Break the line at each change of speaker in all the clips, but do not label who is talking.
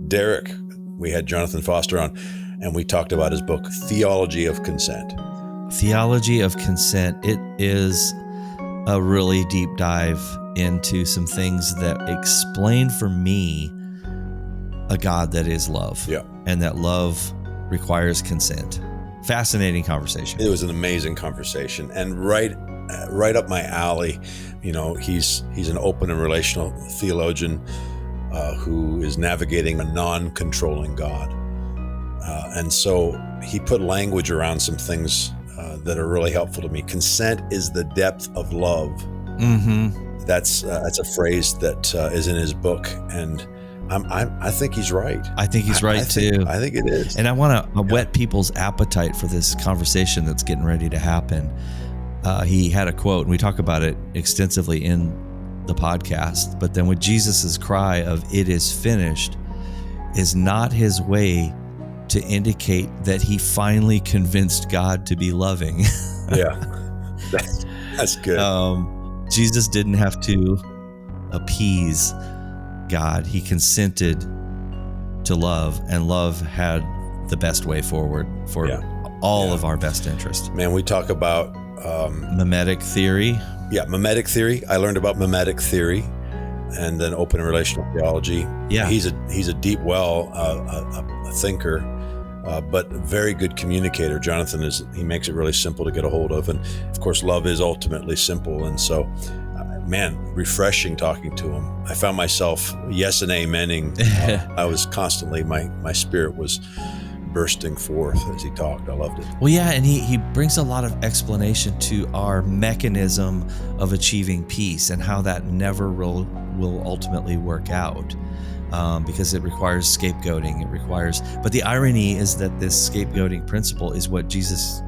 Derek, we had Jonathan Foster on, and we talked about his book, Theology of Consent.
Theology of Consent. It is a really deep dive into some things that explain for me a God that is love.
Yeah.
And that love requires consent. Fascinating conversation.
It was an amazing conversation, and right up my alley. You know, he's an open and relational theologian who is navigating a non-controlling God. And so he put language around some things that are really helpful to me. Consent is the depth of love.
Mm-hmm.
That's a phrase that is in his book, and I think he's right.
I think he's right too.
I think it is.
And I want to whet people's appetite for this conversation that's getting ready to happen. He had a quote, and we talk about it extensively in the podcast. But then with Jesus's cry of "It is finished" is not his way to indicate that he finally convinced God to be loving.
Yeah, that's good.
Jesus didn't have to appease God. He consented to love, and love had the best way forward for all of our best interest.
Man, we talk about
mimetic theory.
Yeah, mimetic theory. I learned about mimetic theory, and then open and relational theology.
Yeah,
he's a deep well, a thinker, but a very good communicator. Jonathan he makes it really simple to get a hold of, and of course, love is ultimately simple, and so. Man, refreshing talking to him. I found myself yes and amening. I was constantly, my spirit was bursting forth as he talked. I loved it.
Well, yeah, and he brings a lot of explanation to our mechanism of achieving peace and how that never will ultimately work out, because it requires scapegoating. But the irony is that this scapegoating principle is what Jesus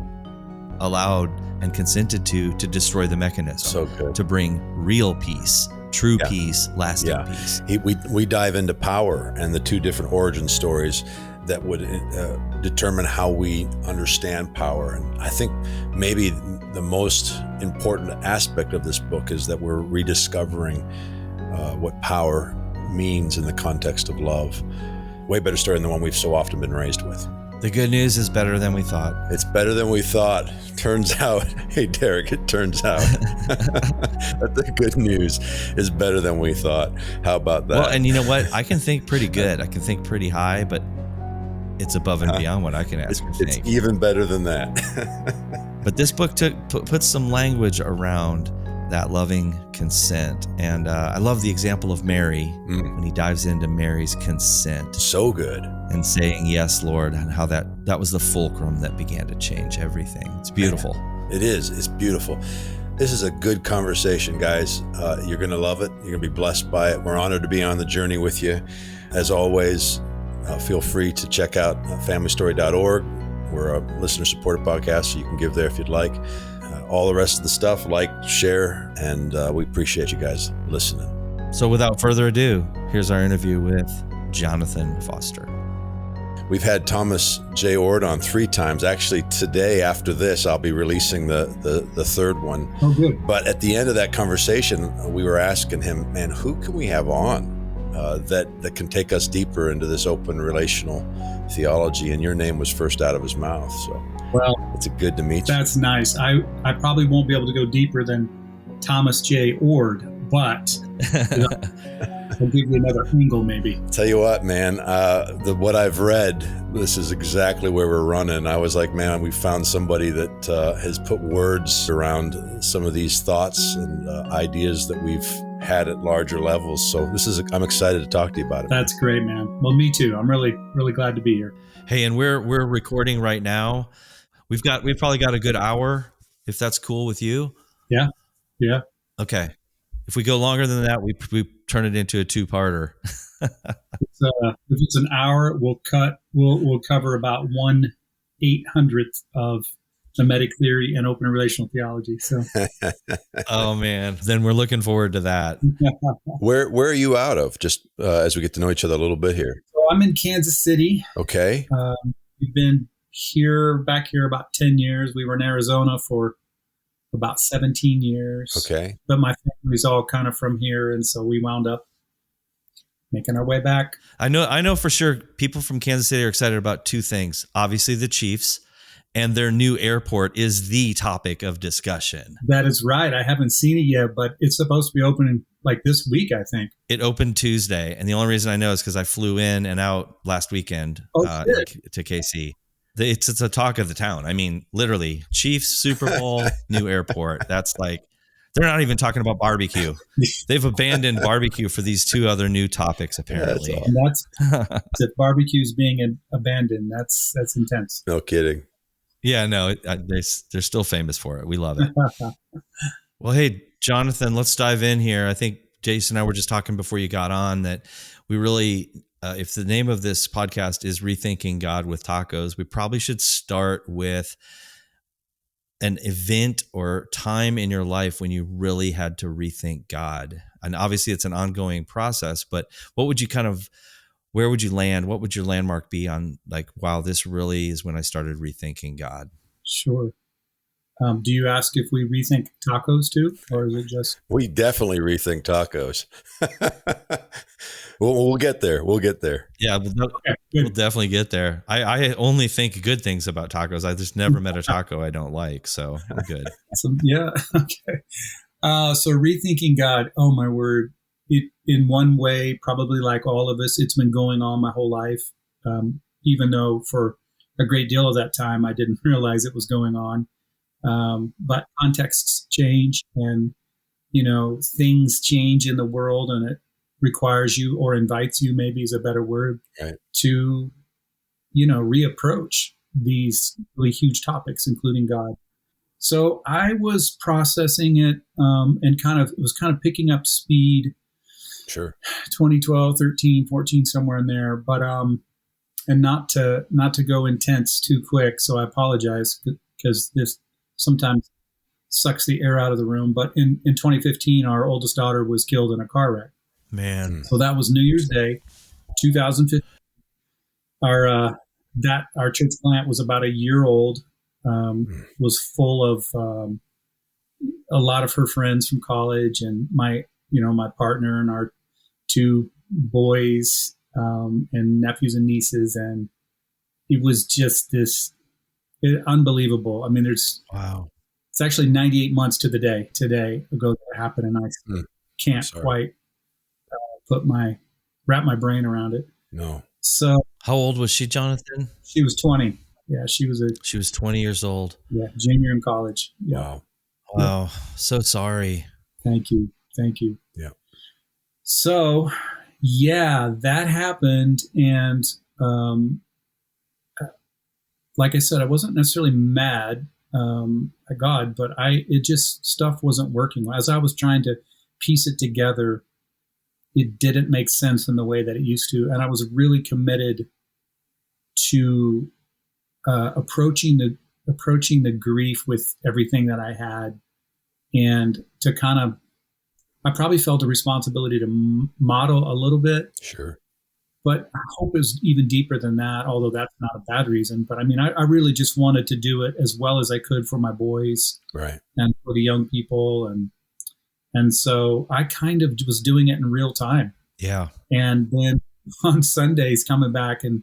allowed and consented to destroy the mechanism.
So good.
To bring real peace, true peace, lasting peace.
We dive into power and the two different origin stories that would determine how we understand power. And I think maybe the most important aspect of this book is that we're rediscovering what power means in the context of love. Way better story than the one we've so often been raised with.
The good news is better than we thought.
It's better than we thought. Turns out, hey, Derek, it turns out that the good news is better than we thought. How about that?
Well, and you know what? I can think pretty good. I can think pretty high, but it's above and beyond what I can ask or think.
It's even better than that.
But this book put some language around that loving consent. And I love the example of Mary when he dives into Mary's consent.
So good.
And saying, yes, Lord, and how that was the fulcrum that began to change everything. It's beautiful.
It is. It's beautiful. This is a good conversation, guys. You're going to love it. You're going to be blessed by it. We're honored to be on the journey with you. As always, feel free to check out familystory.org. We're a listener-supported podcast, so you can give there if you'd like. All the rest of the stuff, like, share, and we appreciate you guys listening.
So without further ado, here's our interview with Jonathan Foster.
We've had Thomas J. Ord on 3 times. Actually, today after this, I'll be releasing the third one.
Oh, good.
But at the end of that conversation, we were asking him, man, who can we have on that can take us deeper into this open relational theology? And your name was first out of his mouth. So,
well,
it's good to meet you.
That's nice. I probably won't be able to go deeper than Thomas J. Ord, but I'll give you another angle maybe.
Tell you what, man, what I've read, this is exactly where we're running. I was like, man, we found somebody that has put words around some of these thoughts and ideas that we've had at larger levels. So I'm excited to talk to you about it.
That's great, man. Well, me too. I'm really, really glad to be here.
Hey, and we're recording right now. We've probably got a good hour, if that's cool with you.
Yeah.
Okay. If we go longer than that, we turn it into a 2-parter.
If it's an hour, we'll cover about 1/800th of mimetic theory and open relational theology. So,
oh man, then we're looking forward to that.
Where are you out of? Just as we get to know each other a little bit here.
So I'm in Kansas City.
Okay.
We've been back here about 10 years. We were in Arizona for about 17 years.
Okay.
But my family's all kind of from here, and so we wound up making our way back.
I know for sure people from Kansas City are excited about two things. Obviously the Chiefs, and their new airport is the topic of discussion.
That is right. I haven't seen it yet, but it's supposed to be opening like this week, I think.
It opened Tuesday, and the only reason I know is because I flew in and out last weekend to KC. It's a talk of the town. I mean, literally, Chiefs, Super Bowl, new airport. That's like, they're not even talking about barbecue. They've abandoned barbecue for these two other new topics, apparently.
And that's if barbecue's being abandoned. That's intense.
No kidding.
Yeah, no, they're still famous for it. We love it. Well, hey, Jonathan, let's dive in here. I think Jason and I were just talking before you got on that we really, if the name of this podcast is Rethinking God with Tacos, we probably should start with an event or time in your life when you really had to rethink God. And obviously it's an ongoing process, but what would you where would you land? What would your landmark be on like, wow, this really is when I started rethinking God?
Sure. Do you ask if we rethink tacos too, or is it just?
We definitely rethink tacos. We'll get there. We'll get there.
Yeah, we'll definitely get there. I only think good things about tacos. I just never met a taco I don't like, so I'm good.
Yeah. Okay. So rethinking God. Oh my word! In one way, probably like all of us, it's been going on my whole life. Even though for a great deal of that time, I didn't realize it was going on. But contexts change, and things change in the world, and it requires you, or invites you, maybe is a better word,
right, to
reapproach these really huge topics, including God. So I was processing it, and it was kind of picking up speed.
Sure.
2012, 13, 14, somewhere in there, but and not to go intense too quick. So I apologize, because this sometimes sucks the air out of the room. But in 2015, our oldest daughter was killed in a car wreck.
Man.
So that was New Year's Day, 2015. Our church plant was about a year old, was full of a lot of her friends from college, and my partner and our two boys, and nephews and nieces. And it was just unbelievable. I mean, it's actually 98 months to the day today ago that happened, and I can't quite wrap my brain around it.
No.
So how old was she, Jonathan?
She was 20. Yeah, she was
20 years old.
Yeah, junior in college. Yeah.
Wow. So sorry.
Thank you.
Yeah.
So, yeah, that happened, and like I said, I wasn't necessarily mad at God, but stuff wasn't working. As I was trying to piece it together, it didn't make sense in the way that it used to. And I was really committed to approaching the grief with everything that I had, and to I probably felt a responsibility to model a little bit.
Sure.
But I hope it was even deeper than that, although that's not a bad reason. But I mean, I really just wanted to do it as well as I could for my boys,
right, and
for the young people. And so I kind of was doing it in real time.
Yeah.
And then on Sundays, coming back and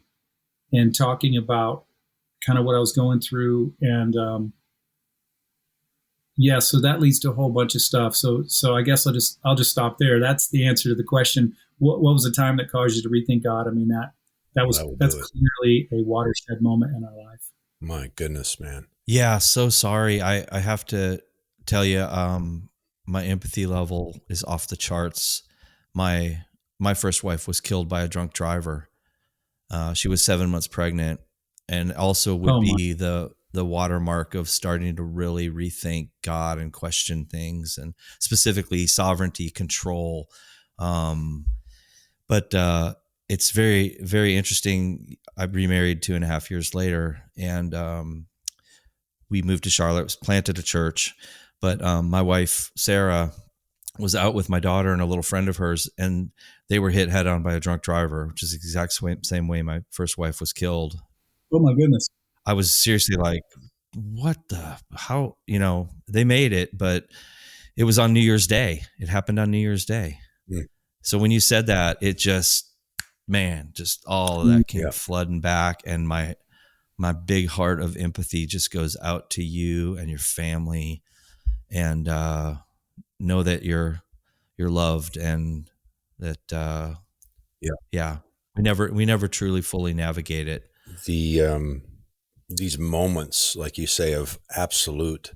talking about kind of what I was going through. And so that leads to a whole bunch of stuff. So I guess I'll just stop there. That's the answer to the question. What was the time that caused you to rethink God? I mean, that's clearly a watershed moment in our life.
My goodness, man.
Yeah. So sorry. I have to tell you, my empathy level is off the charts. My first wife was killed by a drunk driver. She was 7 months pregnant, and also would be the watermark of starting to really rethink God and question things, and specifically sovereignty, control. But it's very, very interesting. I remarried 2.5 years later, and we moved to Charlotte, planted a church. But my wife, Sarah, was out with my daughter and a little friend of hers, and they were hit head on by a drunk driver, which is the exact same way my first wife was killed.
Oh, my goodness.
I was seriously like, how, they made it, but it was on New Year's Day. It happened on New Year's Day. Yeah. So when you said that, it just, man, just all of that came flooding back, and my big heart of empathy just goes out to you and your family, and know that you're loved, and that we never truly fully navigate it.
These moments, like you say, of absolute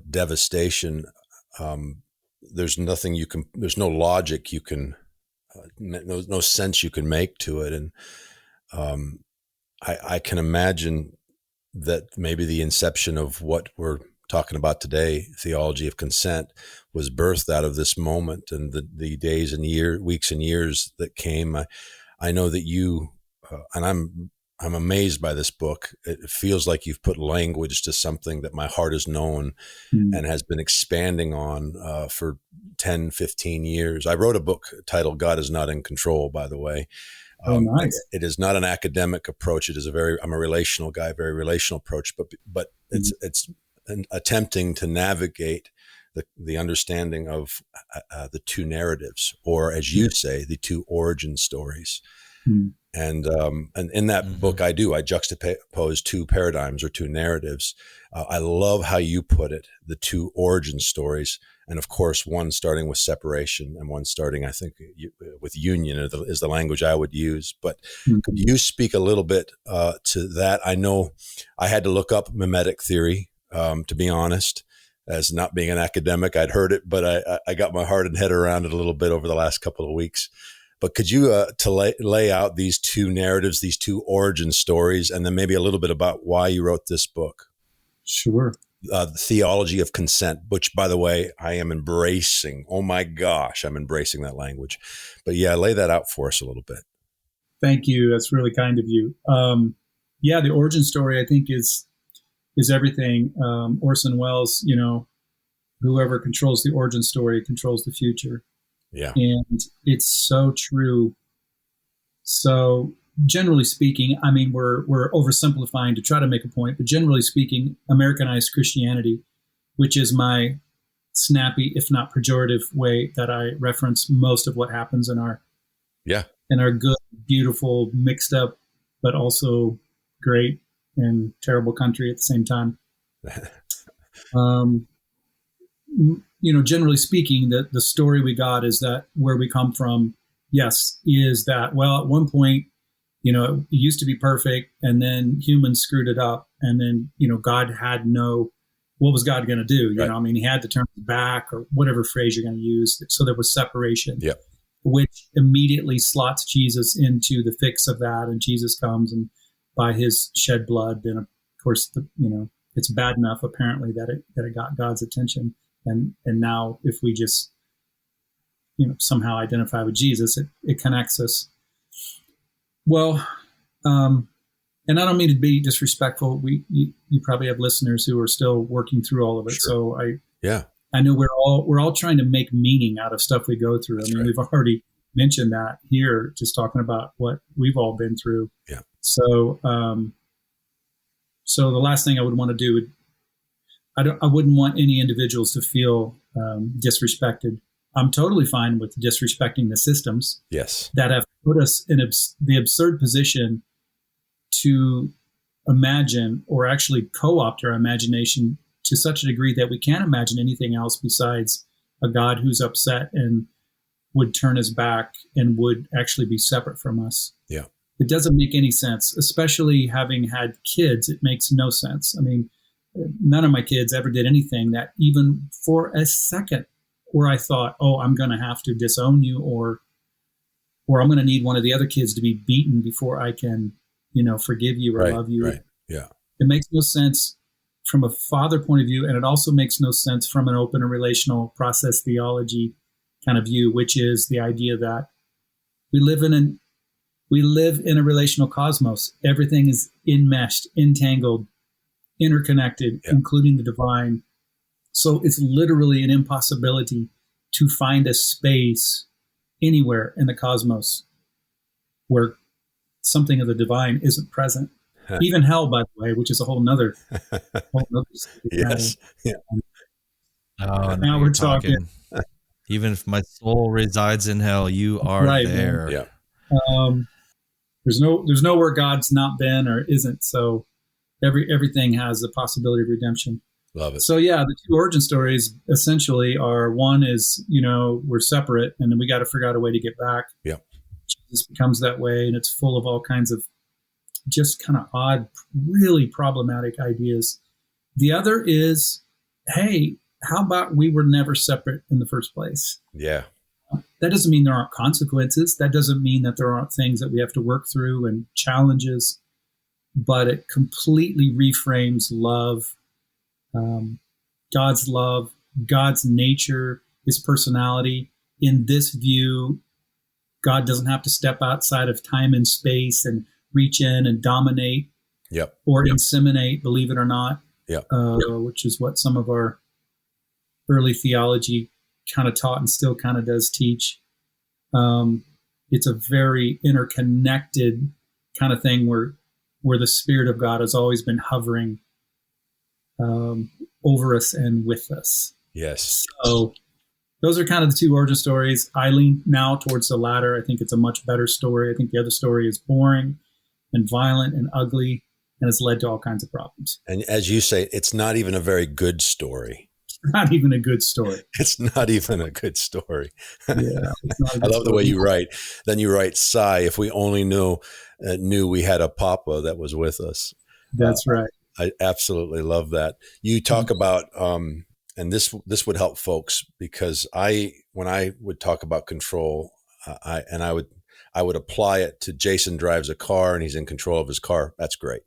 devastation, there's no logic you can, no sense you can make to it. And I can imagine that maybe the inception of what we're talking about today, Theology of Consent, was birthed out of this moment, and the days and weeks and years that came. I know that you, and I'm amazed by this book. It feels like you've put language to something that my heart has known and has been expanding on for 10, 15 years. I wrote a book titled God is Not in Control, by the way.
Nice.
It is not an academic approach. It is I'm a relational guy, very relational approach, but it's attempting to navigate the understanding of the two narratives, or as you say, the two origin stories. And in that book, I juxtapose two paradigms or two narratives. I love how you put it, the two origin stories. And of course, one starting with separation and one starting, I think, with union is the language I would use. But could you speak a little bit to that? I know I had to look up mimetic theory, to be honest. As not being an academic, I'd heard it, but I got my heart and head around it a little bit over the last couple of weeks. But could you lay out these two narratives, these two origin stories, and then maybe a little bit about why you wrote this book?
Sure.
The Theology of Consent, which, by the way, I am embracing. Oh my gosh, I'm embracing that language. But yeah, lay that out for us a little bit.
Thank you. That's really kind of you. The origin story, I think, is everything. Orson Welles, whoever controls the origin story controls the future.
Yeah.
And it's so true. So generally speaking, I mean, we're oversimplifying to try to make a point, but generally speaking, Americanized Christianity, which is my snappy, if not pejorative way that I reference most of what happens in our good, beautiful, mixed up, but also great and terrible country at the same time. Generally speaking, the story we got is that where we come from, is that, well, at one point, it used to be perfect, and then humans screwed it up, and then, God had what was God going to do? He had to turn his back, or whatever phrase you're going to use. So there was separation, which immediately slots Jesus into the fix of that. And Jesus comes, and by his shed blood, then of course, it's bad enough apparently that it got God's attention. And now if we just, somehow identify with Jesus, it connects us. Well, and I don't mean to be disrespectful. You probably have listeners who are still working through all of it.
Sure.
So I know we're all trying to make meaning out of stuff we go through.
That's
I mean,
right.
We've already mentioned that here, just talking about what we've all been through.
Yeah.
So, so the last thing I would want to do I wouldn't want any individuals to feel disrespected. I'm totally fine with disrespecting the systems that have put us in the absurd position to imagine or actually co-opt our imagination to such a degree that we can't imagine anything else besides a God who's upset and would turn his back and would actually be separate from us.
Yeah.
It doesn't make any sense, especially having had kids. It makes no sense. I mean, none of my kids ever did anything that even for a second where I thought, oh, I'm going to have to disown you, or I'm going to need one of the other kids to be beaten before I can, forgive you or love you.
Right. Yeah.
It makes no sense from a father point of view. And it also makes no sense from an open and relational process theology kind of view, which is the idea that we live in a relational cosmos. Everything is enmeshed, entangled, interconnected, including the divine. So it's literally an impossibility to find a space anywhere in the cosmos where something of the divine isn't present. Even hell, by the way, which is a whole nother
yes. Yeah.
Oh,
now we're talking.
Even if my soul resides in hell, you are
Right,
there.
Yeah.
There's nowhere God's not been or isn't. So everything has the possibility of redemption.
Love it.
So yeah, the two origin stories essentially are, one is, we're separate and then we got to figure out a way to get back.
Yeah.
Jesus becomes that way, and it's full of all kinds of just kind of odd, really problematic ideas. The other is, hey, how about we were never separate in the first place?
Yeah.
That doesn't mean there aren't consequences. That doesn't mean that there aren't things that we have to work through and challenges, but it completely reframes love, God's love, God's nature, his personality. In this view, God doesn't have to step outside of time and space and reach in and dominate or inseminate, believe it or not, which is what some of our early theology kind of taught and still kind of does teach. It's a very interconnected kind of thing where the Spirit of God has always been hovering over us and with us.
Yes.
So those are kind of the two origin stories. I lean now towards the latter. I think it's a much better story. I think the other story is boring and violent and ugly, and it's led to all kinds of problems.
And as you say, it's not even a very good story.
Not even a good story.
It's not even a good story.
Yeah, it's not a good
I love the way
story.
you write. Then you write, sigh, if we only knew we had a papa that was with us.
That's right.
I absolutely love that. You talk about, and this would help folks, because when I would talk about control, I would apply it to Jason drives a car and he's in control of his car. That's great.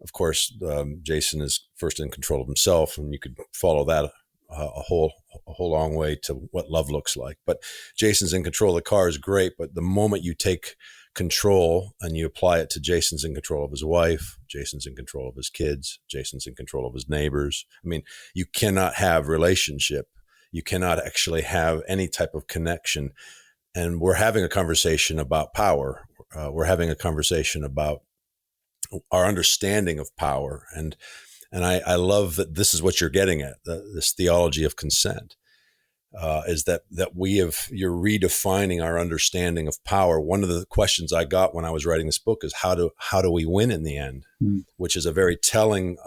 Of course, Jason is first in control of himself, and you could follow that a whole long way to what love looks like. But Jason's in control of the car is great. But the moment you take control and you apply it to Jason's in control of his wife, Jason's in control of his kids, Jason's in control of his neighbors. I mean, you cannot have relationship. You cannot actually have any type of connection. And we're having a conversation about power. We're having a conversation about our understanding of power. And I love that this is what you're getting at, this theology of consent. Is that you're redefining our understanding of power. One of the questions I got when I was writing this book is how do we win in the end, which is a very telling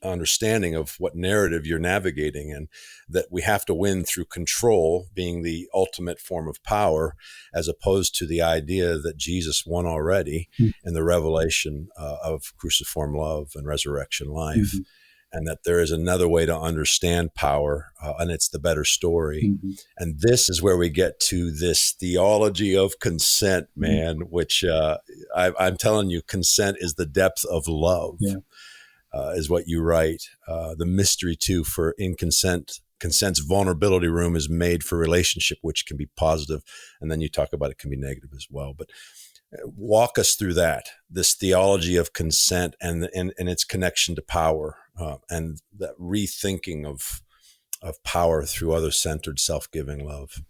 understanding of what narrative you're navigating in, that we have to win through control being the ultimate form of power, as opposed to the idea that Jesus won already in the revelation of cruciform love and resurrection life. And that there is another way to understand power, and it's the better story. And this is where we get to this theology of consent, man, which I'm telling you, consent is the depth of love, is what you write. The mystery, too, for in consent's vulnerability room is made for relationship, which can be positive. And then you talk about it can be negative as well. But walk us through this theology of consent and its connection to power. And that rethinking of power through other-centered, self-giving love.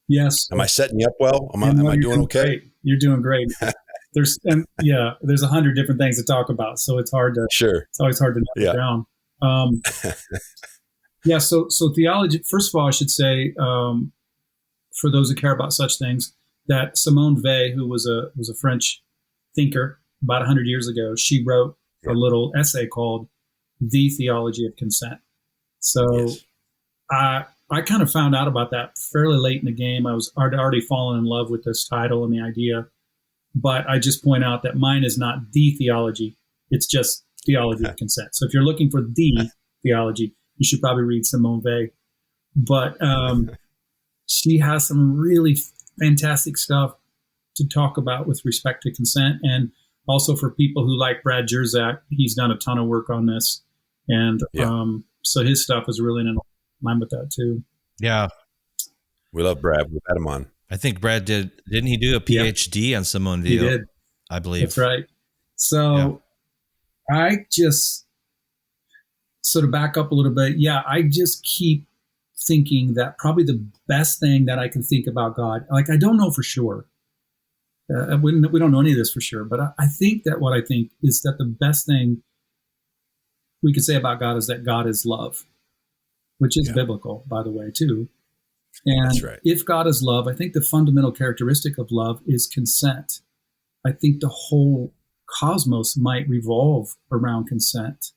Yes.
Am I setting you up well? Am I doing okay?
Great. You're doing great. There's 100 different things to talk about, so it's hard to.
Sure.
It's always hard to narrow it down. So theology. First of all, I should say, for those who care about such things, that Simone Weil, who was a French thinker about 100 years ago, she wrote a little essay called The Theology of Consent. So I kind of found out about that fairly late in the game. I'd already fallen in love with this title and the idea, but I just point out that mine is not the theology. It's just theology of consent. So if you're looking for the theology, you should probably read Simone Weil. But she has some really fantastic stuff to talk about with respect to consent. And also for people who like Brad Jerzak, he's done a ton of work on this. And so his stuff is really in line with that too.
Yeah.
We love Brad. We've had him on.
I think Brad didn't he do a PhD on Simone Weil?
He did.
I believe.
That's right. So I just sort of back up a little bit. Yeah, I just keep thinking that probably the best thing that I can think about God, like I don't know for sure. We don't know any of this for sure, but I think that what I think is that the best thing we could say about God is that God is love, which is biblical, by the way, too. And
That's right.
if God is love, I think the fundamental characteristic of love is consent. I think the whole cosmos might revolve around consent.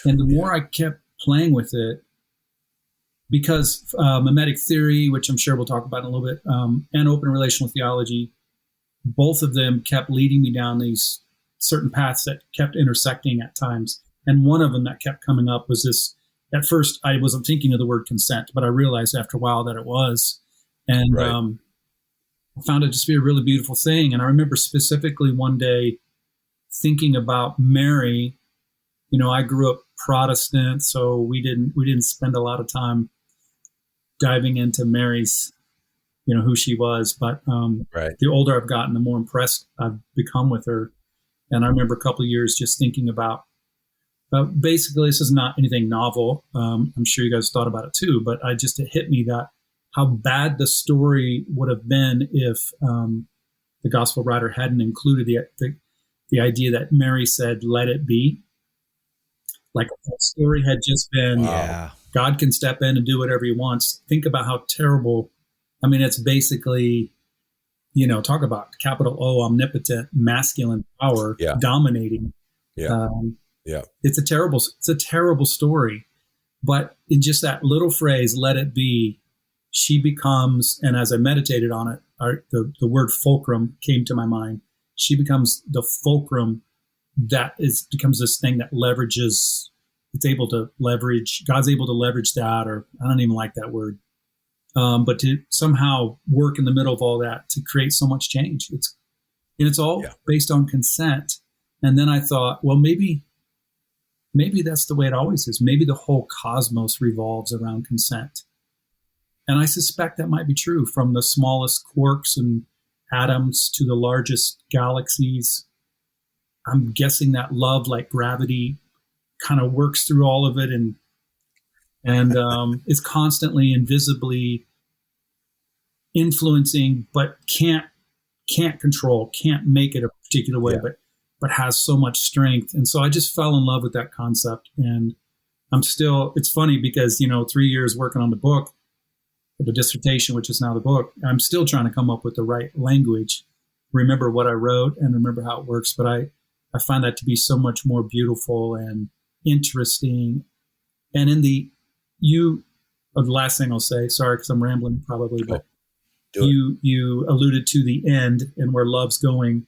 And the more I kept playing with it, because mimetic theory, which I'm sure we'll talk about in a little bit, and open relational theology, both of them kept leading me down these certain paths that kept intersecting at times. And one of them that kept coming up was this. At first, I wasn't thinking of the word consent, but I realized after a while that it was. And
Right.
I found it just to be a really beautiful thing. And I remember specifically one day thinking about Mary. You know, I grew up Protestant, so we didn't spend a lot of time diving into Mary's, you know, who she was. But
Right.
the older I've gotten, the more impressed I've become with her. And I remember a couple of years just thinking about, basically, this is not anything novel. I'm sure you guys thought about it too, but it hit me that how bad the story would have been if the gospel writer hadn't included the idea that Mary said, "Let it be." Like if that story had just been,
Yeah.
God can step in and do whatever he wants. Think about how terrible. I mean, it's basically, you know, talk about capital O, omnipotent, masculine power dominating.
Yeah. Yeah.
It's a terrible story. But in just that little phrase, "let it be," she becomes, and as I meditated on it, the word fulcrum came to my mind. She becomes the fulcrum becomes this thing that leverages. It's able to leverage. God's able to leverage that, or I don't even like that word. But to somehow work in the middle of all that to create so much change. It's all based on consent. And then I thought, well, maybe that's the way it always is. Maybe the whole cosmos revolves around consent. And I suspect that might be true, from the smallest quarks and atoms to the largest galaxies. I'm guessing that love, like gravity, kind of works through all of it and is constantly invisibly influencing, but can't control, can't make it a particular way, but has so much strength. And so I just fell in love with that concept. And it's funny because, you know, 3 years working on the book, the dissertation, which is now the book, I'm still trying to come up with the right language, remember what I wrote and remember how it works. But I find that to be so much more beautiful and interesting. And the last thing I'll say, sorry, because I'm rambling probably, but you alluded to the end and where love's going.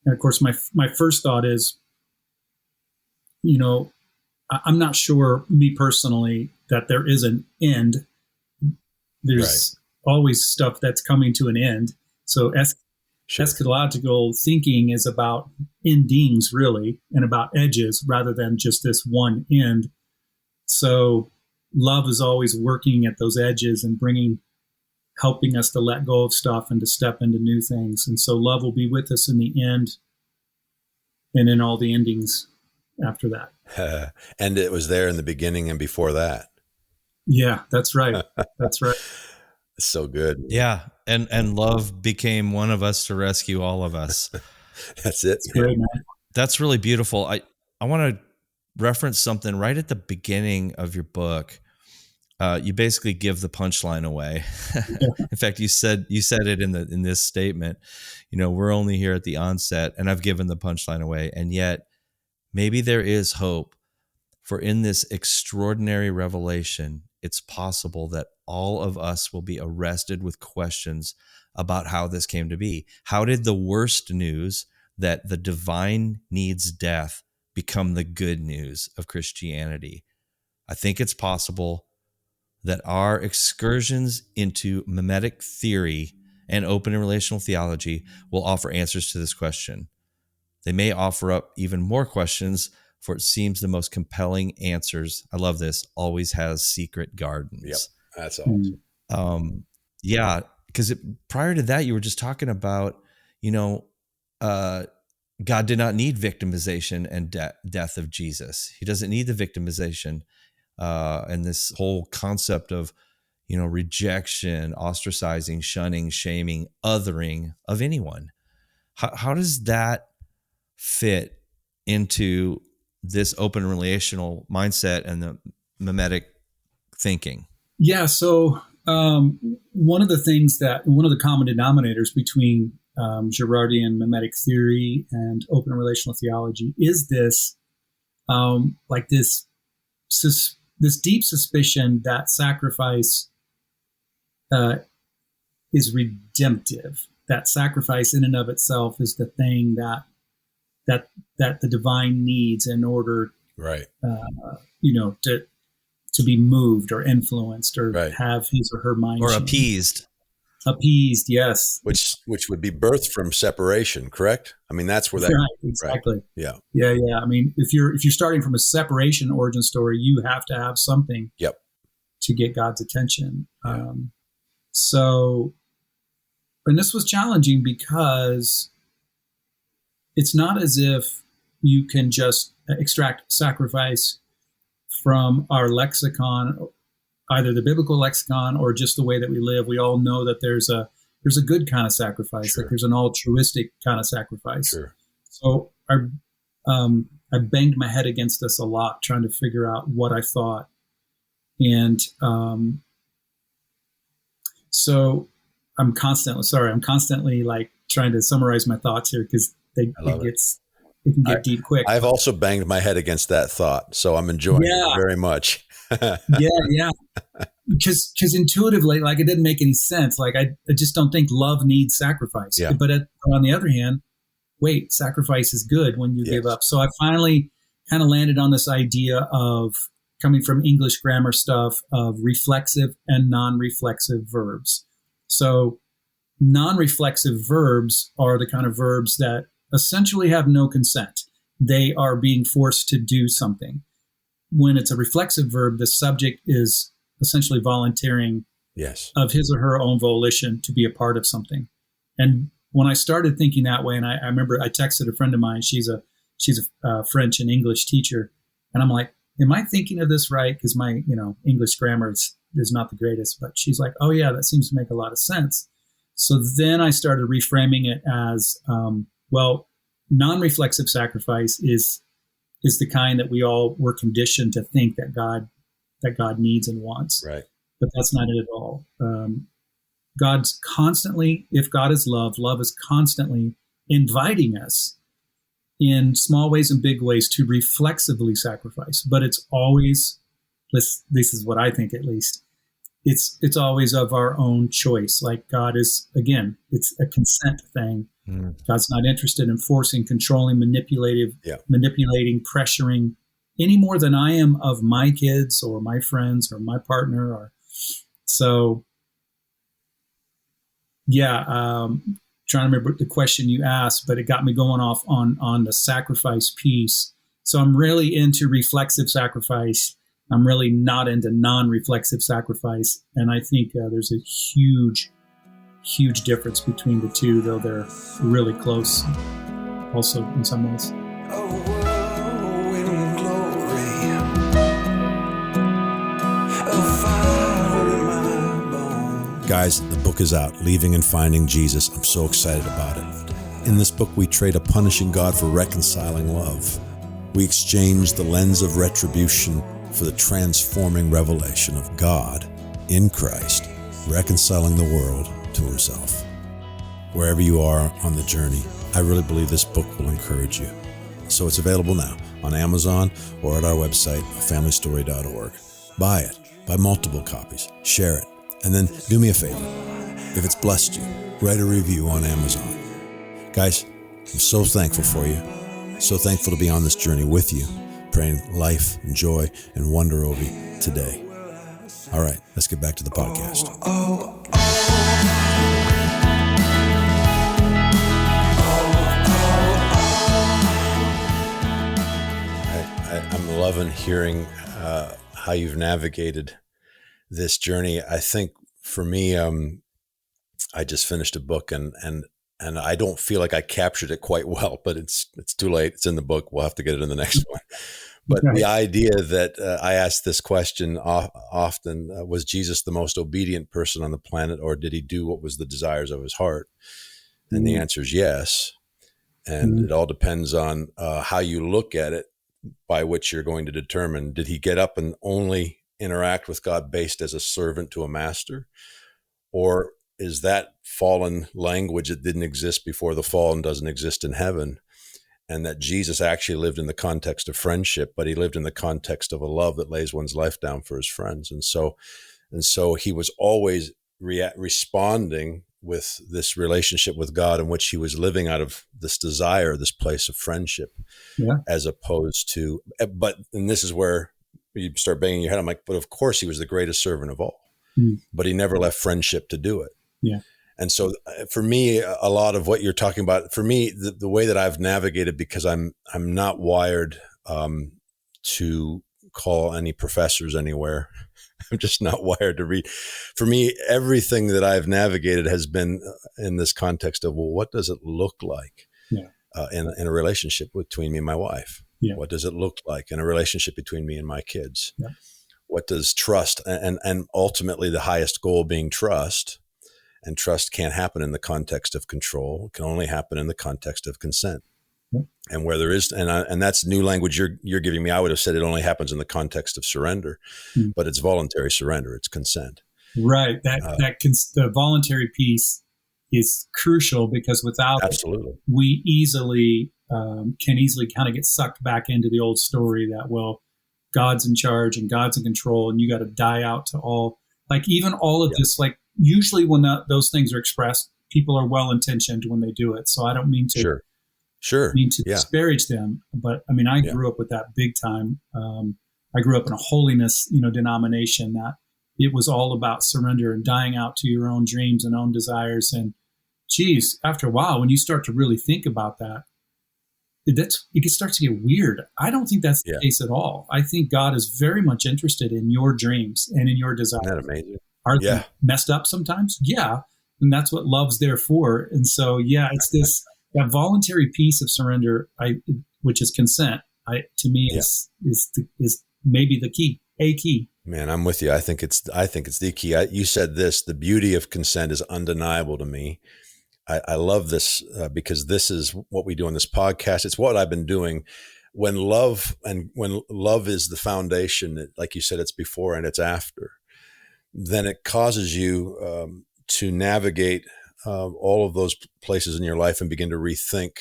And of course, my first thought is, you know, I'm not sure, me personally, that there is an end. There's always stuff that's coming to an end. So eschatological thinking is about endings, really, and about edges rather than just this one end. So love is always working at those edges and helping us to let go of stuff and to step into new things. And so love will be with us in the end and in all the endings after that.
And it was there in the beginning and before that.
Yeah, that's right. That's right.
It's so good.
Yeah. And love became one of us to rescue all of us.
That's it.
It's great, man.
That's really beautiful. I want to reference something right at the beginning of your book. You basically give the punchline away. In fact, you said it in this statement. You know, we're only here at the onset, and I've given the punchline away. And yet, maybe there is hope, for in this extraordinary revelation, it's possible that all of us will be arrested with questions about how this came to be. How did the worst news that the divine needs death become the good news of Christianity? I think it's possible that our excursions into mimetic theory and open and relational theology will offer answers to this question. They may offer up even more questions, for it seems the most compelling answers, I love this, always has secret gardens.
Yep, that's awesome.
Yeah, because prior to that, you were just talking about, you know, God did not need victimization and death of Jesus. He doesn't need the victimization and this whole concept of, you know, rejection, ostracizing, shunning, shaming, othering of anyone. How does that fit into this open relational mindset and the mimetic thinking?
Yeah. So one of the common denominators between Girardian mimetic theory and open relational theology is this, this deep suspicion that sacrifice is redemptive. That sacrifice in and of itself is the thing that the divine needs in order,
right?
To be moved or influenced or
right.
have his or her mind
or
changed.
Appeased,
yes.
Which would be birthed from separation, correct? I mean, that's where that
right, exactly.
Right.
Yeah. I mean, if you're starting from a separation origin story, you have to have something.
Yep.
To get God's attention.
Yeah.
And this was challenging because it's not as if you can just extract sacrifice from our lexicon, either the biblical lexicon or just the way that we live. We all know that there's a good kind of sacrifice,
sure.
like there's an altruistic kind of sacrifice.
Sure.
So I banged my head against this a lot, trying to figure out what I thought. And so I'm constantly like trying to summarize my thoughts here because it can get deep quick.
I've also banged my head against that thought, so I'm enjoying it very much.
yeah. Because intuitively, like, it didn't make any sense. Like, I just don't think love needs sacrifice.
Yeah.
But on the other hand, wait, sacrifice is good when you give up. So I finally kind of landed on this idea of, coming from English grammar stuff, of reflexive and non-reflexive verbs. So non-reflexive verbs are the kind of verbs that essentially have no consent. They are being forced to do something. When it's a reflexive verb, the subject is essentially volunteering of his or her own volition to be a part of something. And when I started thinking that way, and I remember I texted a friend of mine, she's a French and English teacher, and I'm like, am I thinking of this right? Because my English grammar is not the greatest. But she's like, oh yeah, that seems to make a lot of sense. So then I started reframing it as, non-reflexive sacrifice is the kind that we all were conditioned to think that God needs and wants.
Right.
But that's not it at all. God's constantly, if God is love is constantly inviting us in small ways and big ways to reflexively sacrifice. But it's always, this is what I think at least, it's always of our own choice. Like, God is, again, it's a consent thing. God's not interested in forcing, controlling, manipulating, pressuring any more than I am of my kids or my friends or my partner. Trying to remember the question you asked, but it got me going off on the sacrifice piece. So I'm really into reflexive sacrifice. I'm really not into non-reflexive sacrifice. And I think there's a huge difference between the two, though they're really close also in some ways.
Guys, the book is out, Leaving and Finding Jesus. I'm so excited about it. In this book, we trade a punishing God for reconciling love. We exchange the lens of retribution for the transforming revelation of God in Christ, reconciling the world to himself. Wherever you are on the journey, I really believe this book will encourage you. So it's available now on Amazon or at our website, familystory.org. Buy it. Buy multiple copies. Share it. And then do me a favor. If it's blessed you, write a review on Amazon. Guys, I'm so thankful for you. So thankful to be on this journey with you, praying life and joy and wonder over you today. All right, let's get back to the podcast. I'm loving hearing how you've navigated this journey. I think for me, I just finished a book and I don't feel like I captured it quite well, but it's too late. It's in the book. We'll have to get it in the next one. But the idea that I asked this question often, was Jesus the most obedient person on the planet, or did he do what was the desires of his heart? And the answer is yes. And it all depends on how you look at it, by which you're going to determine, did he get up and only interact with God based as a servant to a master? Or is that fallen language that didn't exist before the fall and doesn't exist in heaven? And that Jesus actually lived in the context of friendship, but he lived in the context of a love that lays one's life down for his friends. And so he was always responding with this relationship with God in which he was living out of this desire, this place of friendship, as opposed to, and this is where you start banging your head. I'm like, but of course he was the greatest servant of all, but he never left friendship to do it.
Yeah.
And so for me, a lot of what you're talking about, for me, the way that I've navigated, because I'm not wired to call any professors anywhere. I'm just not wired to read. For me, everything that I've navigated has been in this context of, well, what does it look like in a relationship between me and my wife? Yeah. What does it look like in a relationship between me and my kids? Yeah. What does trust, and ultimately the highest goal being trust, and trust can't happen in the context of control. It can only happen in the context of consent. Yep. And where there is, and that's new language you're giving me. I would have said it only happens in the context of surrender, but it's voluntary surrender. It's consent.
Right. The voluntary piece is crucial, because without
absolutely,
we can easily kind of get sucked back into the old story that, well, God's in charge and God's in control, and you got to die out to all, like even all of this, like usually when those things are expressed, people are well-intentioned when they do it. So I don't mean to, disparage them, but I mean, I grew up with that big time. I grew up in a holiness, denomination that it was all about surrender and dying out to your own dreams and own desires. And geez, after a while, when you start to really think about that, it starts to get weird. I don't think that's the case at all. I think God is very much interested in your dreams and in your desires.
Isn't that amazing?
Are they messed up sometimes? Yeah. And that's what love's there for. And so, it's this that voluntary piece of surrender, which is consent, to me is maybe the key, a key.
Man, I'm with you. I think it's the key. You said this, the beauty of consent is undeniable to me. I love this because this is what we do on this podcast. It's what I've been doing. When love is the foundation, like you said, it's before and it's after, then it causes you to navigate all of those places in your life and begin to rethink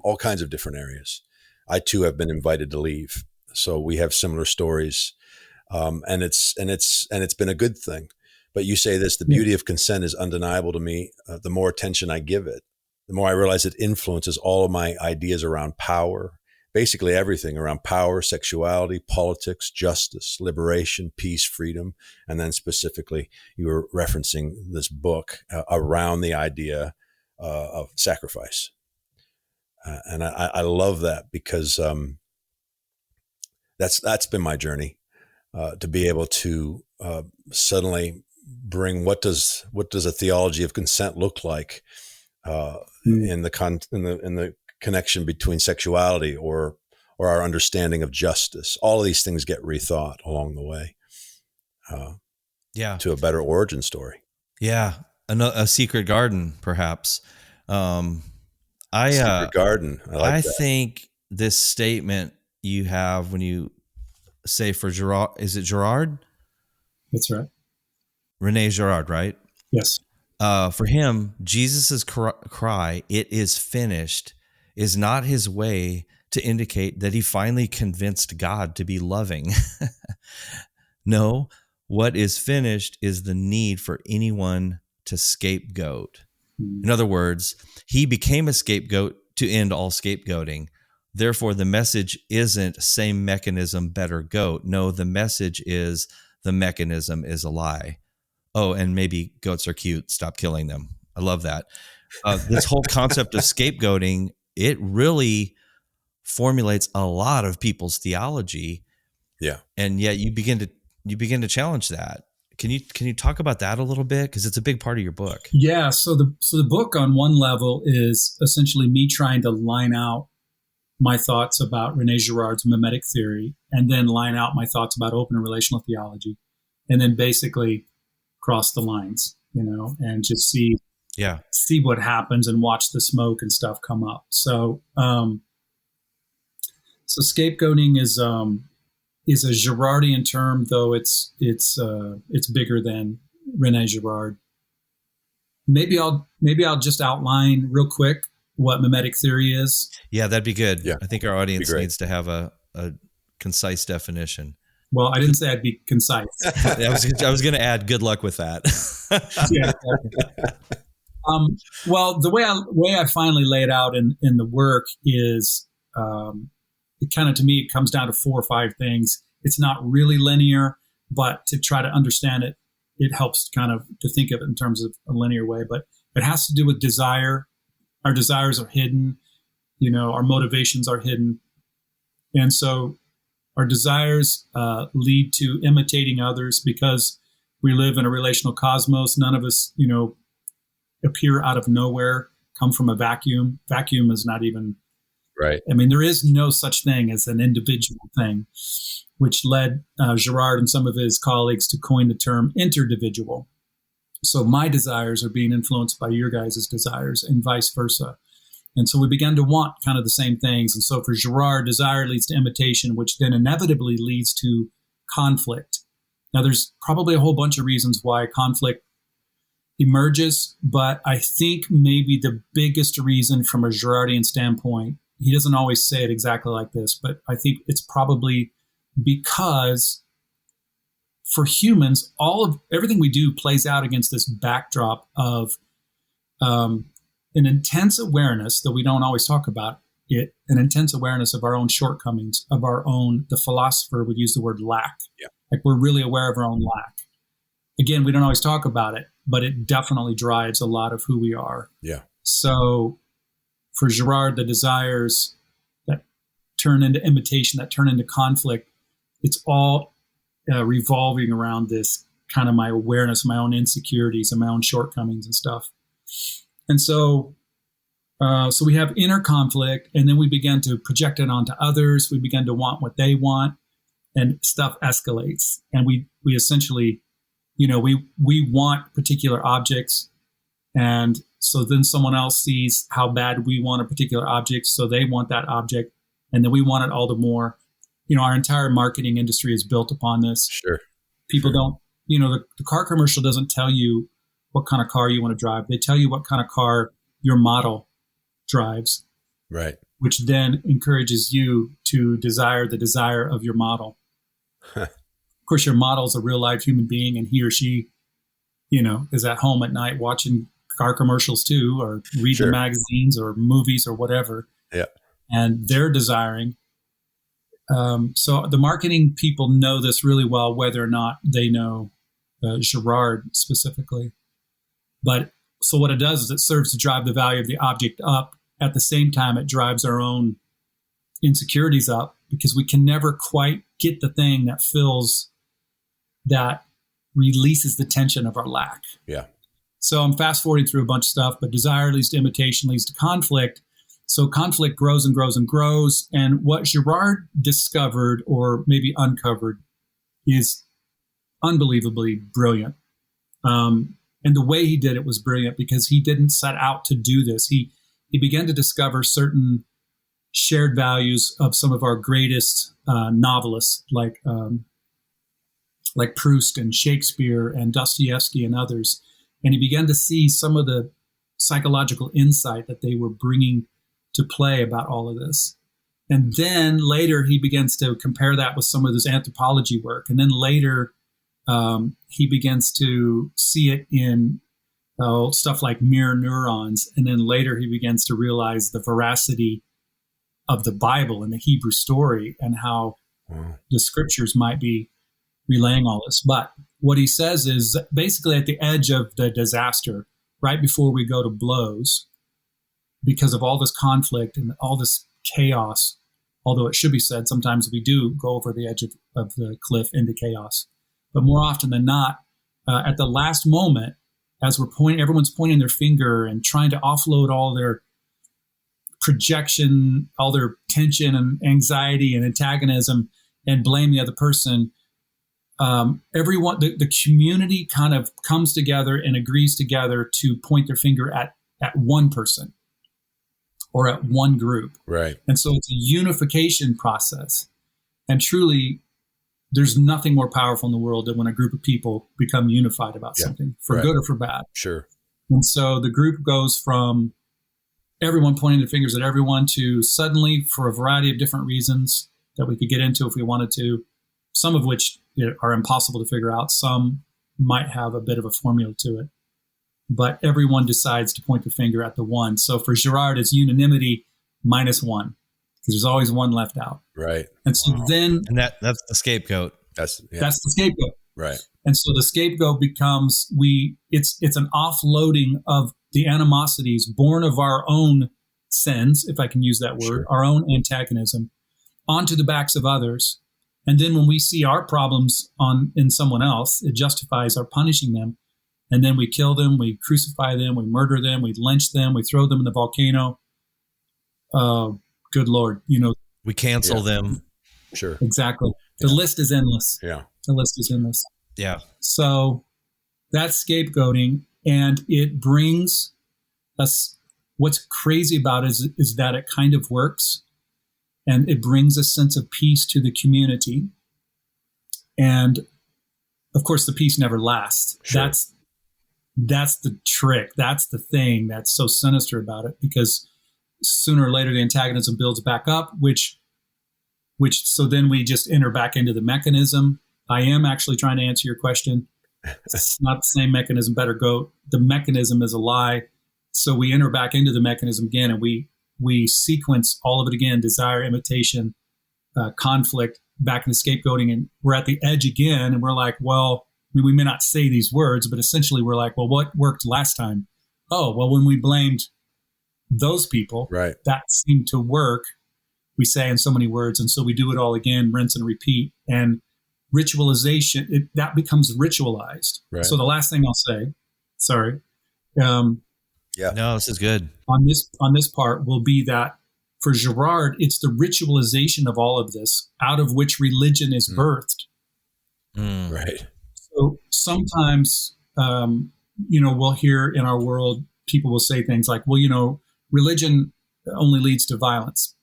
all kinds of different areas. I too have been invited to leave, so we have similar stories, and it's been a good thing. But you say this, the beauty of consent is undeniable to me. The more attention I give it, the more I realize it influences all of my ideas around power, basically everything around power, sexuality, politics, justice, liberation, peace, freedom. And then specifically, you were referencing this book around the idea of sacrifice. And I love that because that's been my journey, to be able to suddenly bring what does a theology of consent look like in the connection between sexuality or our understanding of justice. All of these things get rethought along the way, to a better origin story.
Yeah, a secret garden, perhaps.
Secret garden. I
think this statement you have when you say for Girard, is it Girard?
That's right.
René Girard, right?
Yes.
For him, Jesus's cry, "It is finished," is not his way to indicate that he finally convinced God to be loving. No, what is finished is the need for anyone to scapegoat. In other words, he became a scapegoat to end all scapegoating. Therefore, the message isn't same mechanism, better goat. No, the message is the mechanism is a lie. Oh, and maybe goats are cute. Stop killing them. I love that. This whole concept of scapegoating, it really formulates a lot of people's theology.
Yeah.
And yet you begin to challenge that. Can you talk about that a little bit? Because it's a big part of your book.
Yeah. So the book on one level is essentially me trying to line out my thoughts about René Girard's mimetic theory, and then line out my thoughts about open and relational theology, and then basically cross the lines, and just see what happens and watch the smoke and stuff come up. So, so scapegoating is is a Girardian term, though it's bigger than René Girard. Maybe I'll just outline real quick what mimetic theory is.
Yeah, that'd be good.
Yeah.
I think our audience needs to have a concise definition.
Well, I didn't say I'd be concise.
I was going to add good luck with that.
Yeah. Well, the way I finally lay it out in the work is, it kind of, to me, it comes down to 4 or 5 things. It's not really linear, but to try to understand it, it helps kind of to think of it in terms of a linear way. But it has to do with desire. Our desires are hidden. Our motivations are hidden. And so our desires lead to imitating others because we live in a relational cosmos. None of us, appear out of nowhere, come from a vacuum. Vacuum is not even
right.
I mean, there is no such thing as an individual thing, which led Girard and some of his colleagues to coin the term interdividual. So my desires are being influenced by your guys' desires and vice versa. And so we began to want kind of the same things. And so for Girard, desire leads to imitation, which then inevitably leads to conflict. Now, there's probably a whole bunch of reasons why conflict emerges, but I think maybe the biggest reason from a Girardian standpoint, he doesn't always say it exactly like this, but I think it's probably because for humans, everything we do plays out against this backdrop of an intense awareness, that we don't always talk about it, an intense awareness of our own shortcomings, of the philosopher would use the word lack.
Yeah.
Like we're really aware of our own lack. Again, we don't always talk about it, but it definitely drives a lot of who we are.
Yeah.
So for Girard, the desires that turn into imitation, that turn into conflict, it's all revolving around this kind of my awareness, my own insecurities and my own shortcomings and stuff. And so we have inner conflict, and then we begin to project it onto others. We begin to want what they want, and stuff escalates. And we essentially, we want particular objects. And so then someone else sees how bad we want a particular object, so they want that object, and then we want it all the more. Our entire marketing industry is built upon this.
Sure.
People don't, the car commercial doesn't tell you what kind of car you want to drive. They tell you what kind of car your model drives.
Right.
Which then encourages you to desire the desire of your model. Of course, your model is a real live human being, and he or she, is at home at night watching car commercials too, or reading magazines or movies or whatever.
Yeah.
And they're desiring. So the marketing people know this really well, whether or not they know Girard specifically. But so what it does is it serves to drive the value of the object up. At the same time, it drives our own insecurities up, because we can never quite get the thing that releases the tension of our lack.
Yeah.
So I'm fast forwarding through a bunch of stuff, but desire leads to imitation, leads to conflict. So conflict grows and grows and grows. And what Girard discovered, or maybe uncovered, is unbelievably brilliant. And the way he did it was brilliant, because he didn't set out to do this. He began to discover certain shared values of some of our greatest novelists, like Proust and Shakespeare and Dostoevsky and others. And he began to see some of the psychological insight that they were bringing to play about all of this. And then later he begins to compare that with some of his anthropology work. And then later he begins to see it in stuff like mirror neurons. And then later he begins to realize the veracity of the Bible and the Hebrew story, and how the scriptures might be relaying all this. But what he says is basically at the edge of the disaster, right before we go to blows, because of all this conflict and all this chaos, although it should be said, sometimes we do go over the edge of the cliff into chaos. But more often than not, at the last moment, as everyone's pointing their finger and trying to offload all their projection, all their tension and anxiety and antagonism, and blame the other person, everyone, the community kind of comes together and agrees together to point their finger at one person or at one group.
Right.
And so it's a unification process. And truly, there's nothing more powerful in the world than when a group of people become unified about something, for good or for bad.
Sure.
And so the group goes from everyone pointing their fingers at everyone to suddenly, for a variety of different reasons that we could get into if we wanted to, some of which are impossible to figure out. Some might have a bit of a formula to it. But everyone decides to point the finger at the one. So for Girard, it's unanimity minus one, because there's always one left out.
Right.
And so then...
And that's the scapegoat.
That's the scapegoat.
Right.
And so the scapegoat becomes, it's an offloading of the animosities born of our own sins, if I can use that word, our own antagonism, onto the backs of others. And then when we see our problems in someone else, it justifies our punishing them. And then we kill them, we crucify them, we murder them, we lynch them, we throw them in the volcano. Good Lord,
we cancel them.
Sure.
Exactly. The list is endless.
Yeah.
The list is endless.
Yeah.
So that's scapegoating, and it brings us, what's crazy about it is that it kind of works, and it brings a sense of peace to the community. And of course, the peace never lasts.
Sure.
That's the trick. That's the thing that's so sinister about it, because sooner or later the antagonism builds back up, which so then we just enter back into the mechanism. I am actually trying to answer your question. It's not the same mechanism, better goat. The mechanism is a lie. So we enter back into the mechanism again, and we sequence all of it again: desire, imitation, conflict, back into scapegoating, and we're at the edge again, and we're like, well, we may not say these words, but essentially we're like, well, what worked last time? Oh, well, when we blamed those people,
right,
that seemed to work, we say in so many words. And so we do it all again, rinse and repeat. And ritualization, that becomes ritualized.
Right.
So the last thing I'll say, sorry.
No, this is good.
On this part will be that for Girard, it's the ritualization of all of this, out of which religion is birthed.
Right.
So sometimes, we'll hear in our world, people will say things like, well, religion only leads to violence.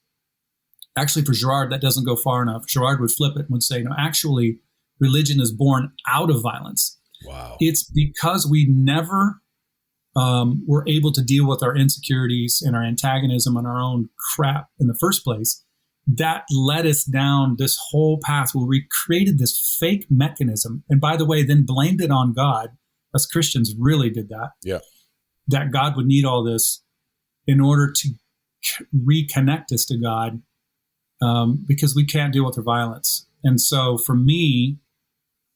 Actually, for Girard, that doesn't go far enough. Girard would flip it and would say, no, actually, religion is born out of violence.
Wow.
It's because we never were able to deal with our insecurities and our antagonism and our own crap in the first place. That led us down this whole path where we created this fake mechanism. And by the way, then blamed it on God. Us Christians really did that.
Yeah.
That God would need all this in order to reconnect us to God, because we can't deal with the violence. And so for me,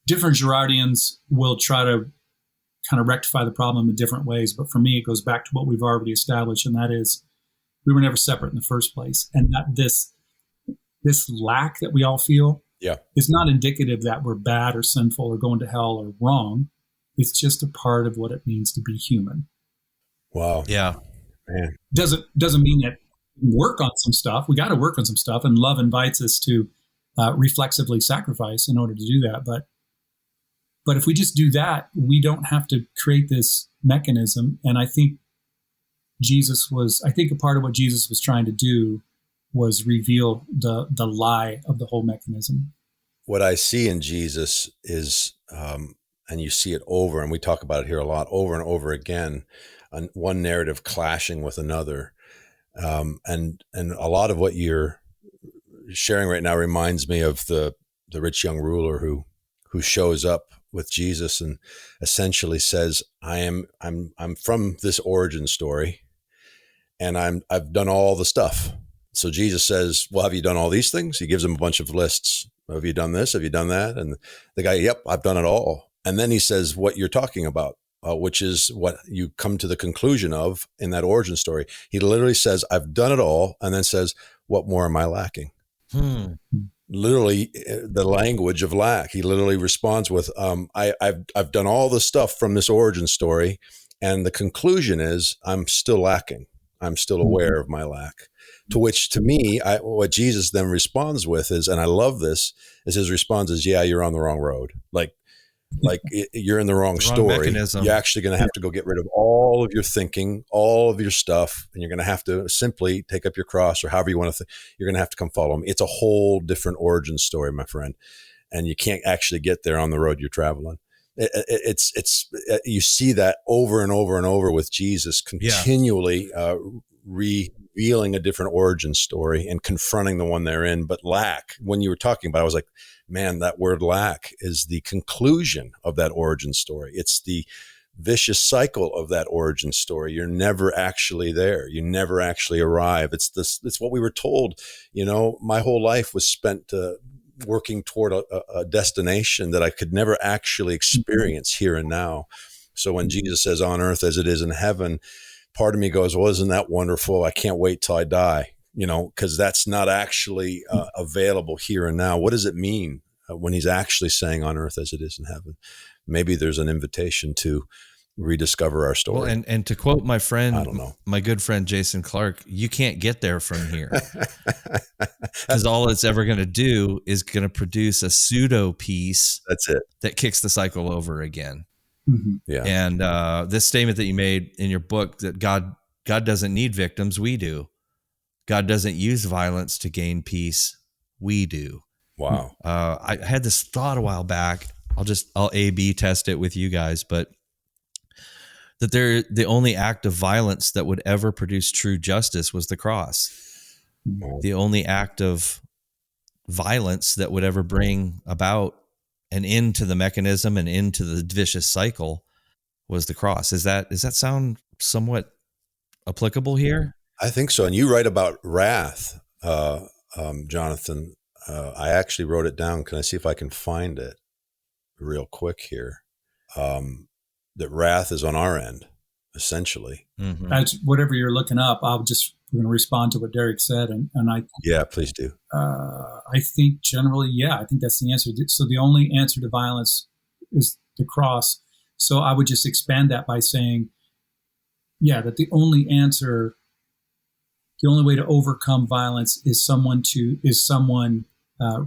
different Girardians will try to kind of rectify the problem in different ways. But for me, it goes back to what we've already established, and that is we were never separate in the first place. And that this lack that we all feel is not indicative that we're bad or sinful or going to hell or wrong. It's just a part of what it means to be human.
Wow.
Yeah.
Man.
Doesn't mean that we work on some stuff. We got to work on some stuff, and love invites us to reflexively sacrifice in order to do that. But if we just do that, we don't have to create this mechanism. And I think a part of what Jesus was trying to do was reveal the lie of the whole mechanism.
What I see in Jesus is, and you see it over, and we talk about it here a lot, over and over again, one narrative clashing with another. And a lot of what you're sharing right now reminds me of the rich young ruler who shows up with Jesus and essentially says, I'm from this origin story, and I've done all the stuff. So Jesus says, well, have you done all these things? He gives him a bunch of lists. Have you done this? Have you done that? And the guy, yep, I've done it all. And then he says what you're talking about, which is what you come to the conclusion of in that origin story. He literally says, I've done it all. And then says, what more am I lacking? Literally the language of lack. He literally responds with, I've done all the stuff from this origin story. And the conclusion is I'm still lacking. I'm still aware of my lack. To which, to me, what Jesus then responds with is, and I love this, is his response is, yeah, you're on the wrong road. Like you're in the wrong story.
Mechanism.
You're actually going to have to go get rid of all of your thinking, all of your stuff, and you're going to have to simply take up your cross, or however you want to think. You're going to have to come follow me. It's a whole different origin story, my friend. and you can't actually get there on the road you're traveling. It's you see that over and over and over with Jesus continually revealing a different origin story and confronting the one they're in. But lack, when you were talking about it, I was like, man, that word lack is the conclusion of that origin story. It's the vicious cycle of that origin story. You're never actually there. You never actually arrive. It's what we were told. My whole life was spent working toward a destination that I could never actually experience here and now. So when Jesus says on earth as it is in heaven, part of me goes, well, isn't that wonderful? I can't wait till I die, because that's not actually available here and now. What does it mean when he's actually saying on earth as it is in heaven? Maybe there's an invitation to rediscover our story.
Well, and to quote my friend,
I don't know,
my good friend Jason Clark, you can't get there from here, because all it's ever going to do is going to produce a pseudo piece.
That's it.
That kicks the cycle over again.
Mm-hmm.
Yeah.
And this statement that you made in your book, that God doesn't need victims, we do. God doesn't use violence to gain peace, we do.
Wow.
I had this thought a while back. I'll A/B test it with you guys, but that the only act of violence that would ever produce true justice was the cross.
Wow.
The only act of violence that would ever bring about an end to the mechanism and into the vicious cycle was the cross. Does that sound somewhat applicable here?
I think so. And you write about wrath, Jonathan. I actually wrote it down. Can I see if I can find it real quick here? That wrath is on our end, essentially.
Mm-hmm.
That's whatever you're looking up. I'm going to respond to what Derek said, and
yeah, please do.
I think generally, I think that's the answer. So the only answer to violence is the cross. So I would just expand that by saying, that the only way to overcome violence is someone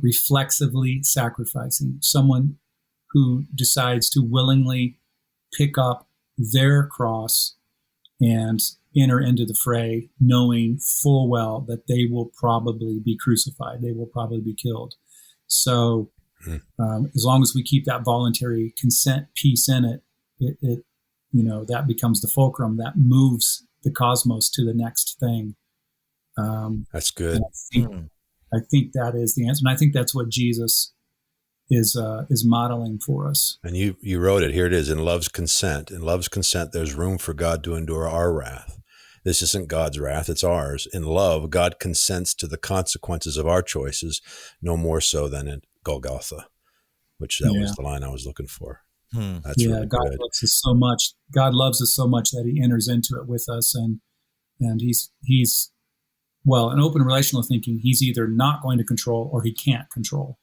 reflexively sacrificing, someone who decides to willingly pick up their cross and enter into the fray, knowing full well that they will probably be crucified. They will probably be killed. So as long as we keep that voluntary consent piece in it, that becomes the fulcrum that moves the cosmos to the next thing.
That's good.
I think that is the answer. And I think that's what Jesus is modeling for us.
And you wrote it. Here it is. In love's consent. In love's consent, there's room for God to endure our wrath. This isn't God's wrath, it's ours. In love, God consents to the consequences of our choices, no more so than in Golgotha, which that was the line I was looking for. That's really
God
good.
loves us so much. God loves us so much that he enters into it with us. And he's in open relational thinking, he's either not going to control or he can't control.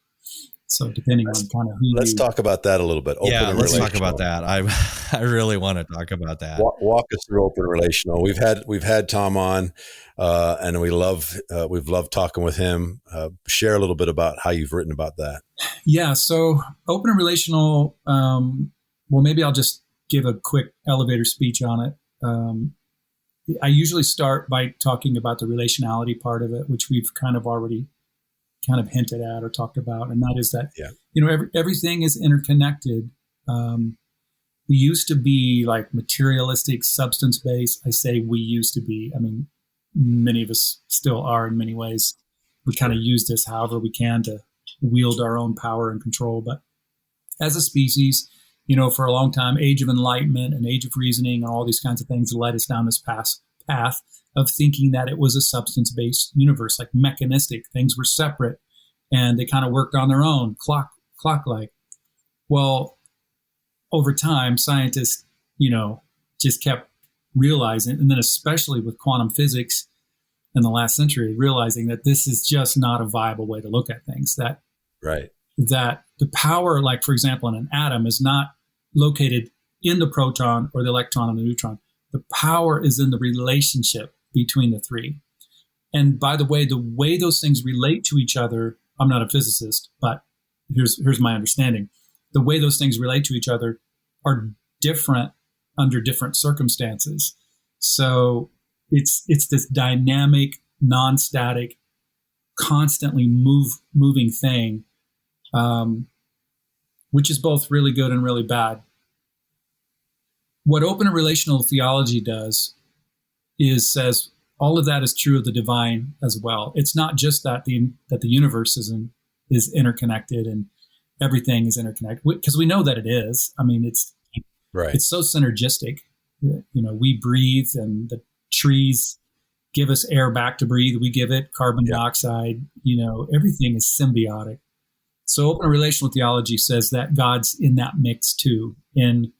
So depending on kind of who
let's talk about that a little bit.
Let's talk about that. I really want to talk about that.
Walk us through open relational. We've had Tom on, and we've loved talking with him. Share a little bit about how you've written about that.
Yeah. So open and relational. Maybe I'll just give a quick elevator speech on it. I usually start by talking about the relationality part of it, which we've kind of already hinted at or talked about, and that is that everything is interconnected. We used to be like materialistic, substance based. I say we used to be. I mean, many of us still are in many ways. We kind of use this however we can to wield our own power and control. But as a species, for a long time, age of enlightenment and age of reasoning and all these kinds of things led us down this path of thinking that it was a substance-based universe, like mechanistic. Things were separate and they kind of worked on their own, clock-like. Well, over time, scientists, just kept realizing, and then especially with quantum physics in the last century, realizing that this is just not a viable way to look at things. That the power, like, for example, in an atom is not located in the proton or the electron and the neutron. The power is in the relationship between the three. And by the way those things relate to each other, I'm not a physicist, but here's my understanding. The way those things relate to each other are different under different circumstances. So it's this dynamic, non-static, constantly moving thing which is both really good and really bad. What open and relational theology does is says all of that is true of the divine as well. It's not just that the universe is interconnected and everything is interconnected, because we know that it is. I mean, it's so synergistic. We breathe, and the trees give us air back to breathe. We give it carbon dioxide. Everything is symbiotic. So open relational theology says that God's in that mix too, in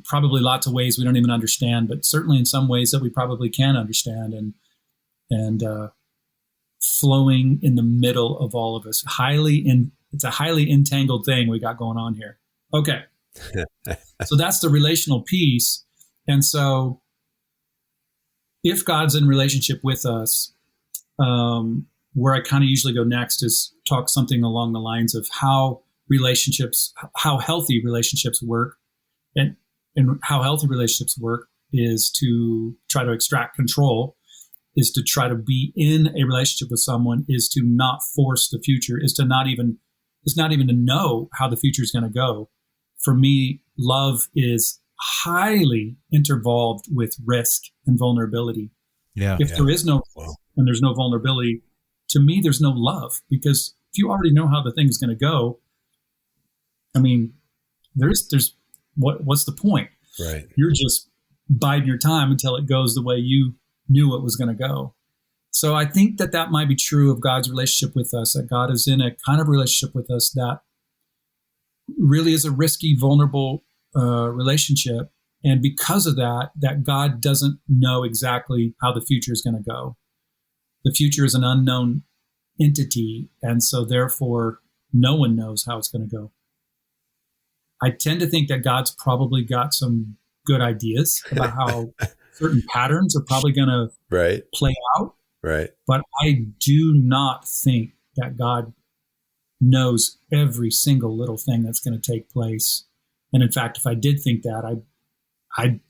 probably lots of ways we don't even understand, but certainly in some ways that we probably can understand, and flowing in the middle of all of us. It's a highly entangled thing we got going on here. Okay. So that's the relational piece. And so if God's in relationship with us, where I kind of usually go next is talk something along the lines of how healthy relationships work. And how healthy relationships work is to try to extract control, is to try to be in a relationship with someone, is to not force the future, is not even to know how the future is going to go. For me, love is highly intervolved with risk and vulnerability. If there is no risk and there's no vulnerability, to me, there's no love, because if you already know how the thing's going to go, I mean, there's what's the point?
Right.
You're just biding your time until it goes the way you knew it was going to go. So I think that might be true of God's relationship with us, that God is in a kind of relationship with us that really is a risky, vulnerable relationship. And because of that God doesn't know exactly how the future is going to go. The future is an unknown entity. And so therefore, no one knows how it's going to go. I tend to think that God's probably got some good ideas about how certain patterns are probably going to play out.
Right.
But I do not think that God knows every single little thing that's going to take place. And in fact, if I did think that, I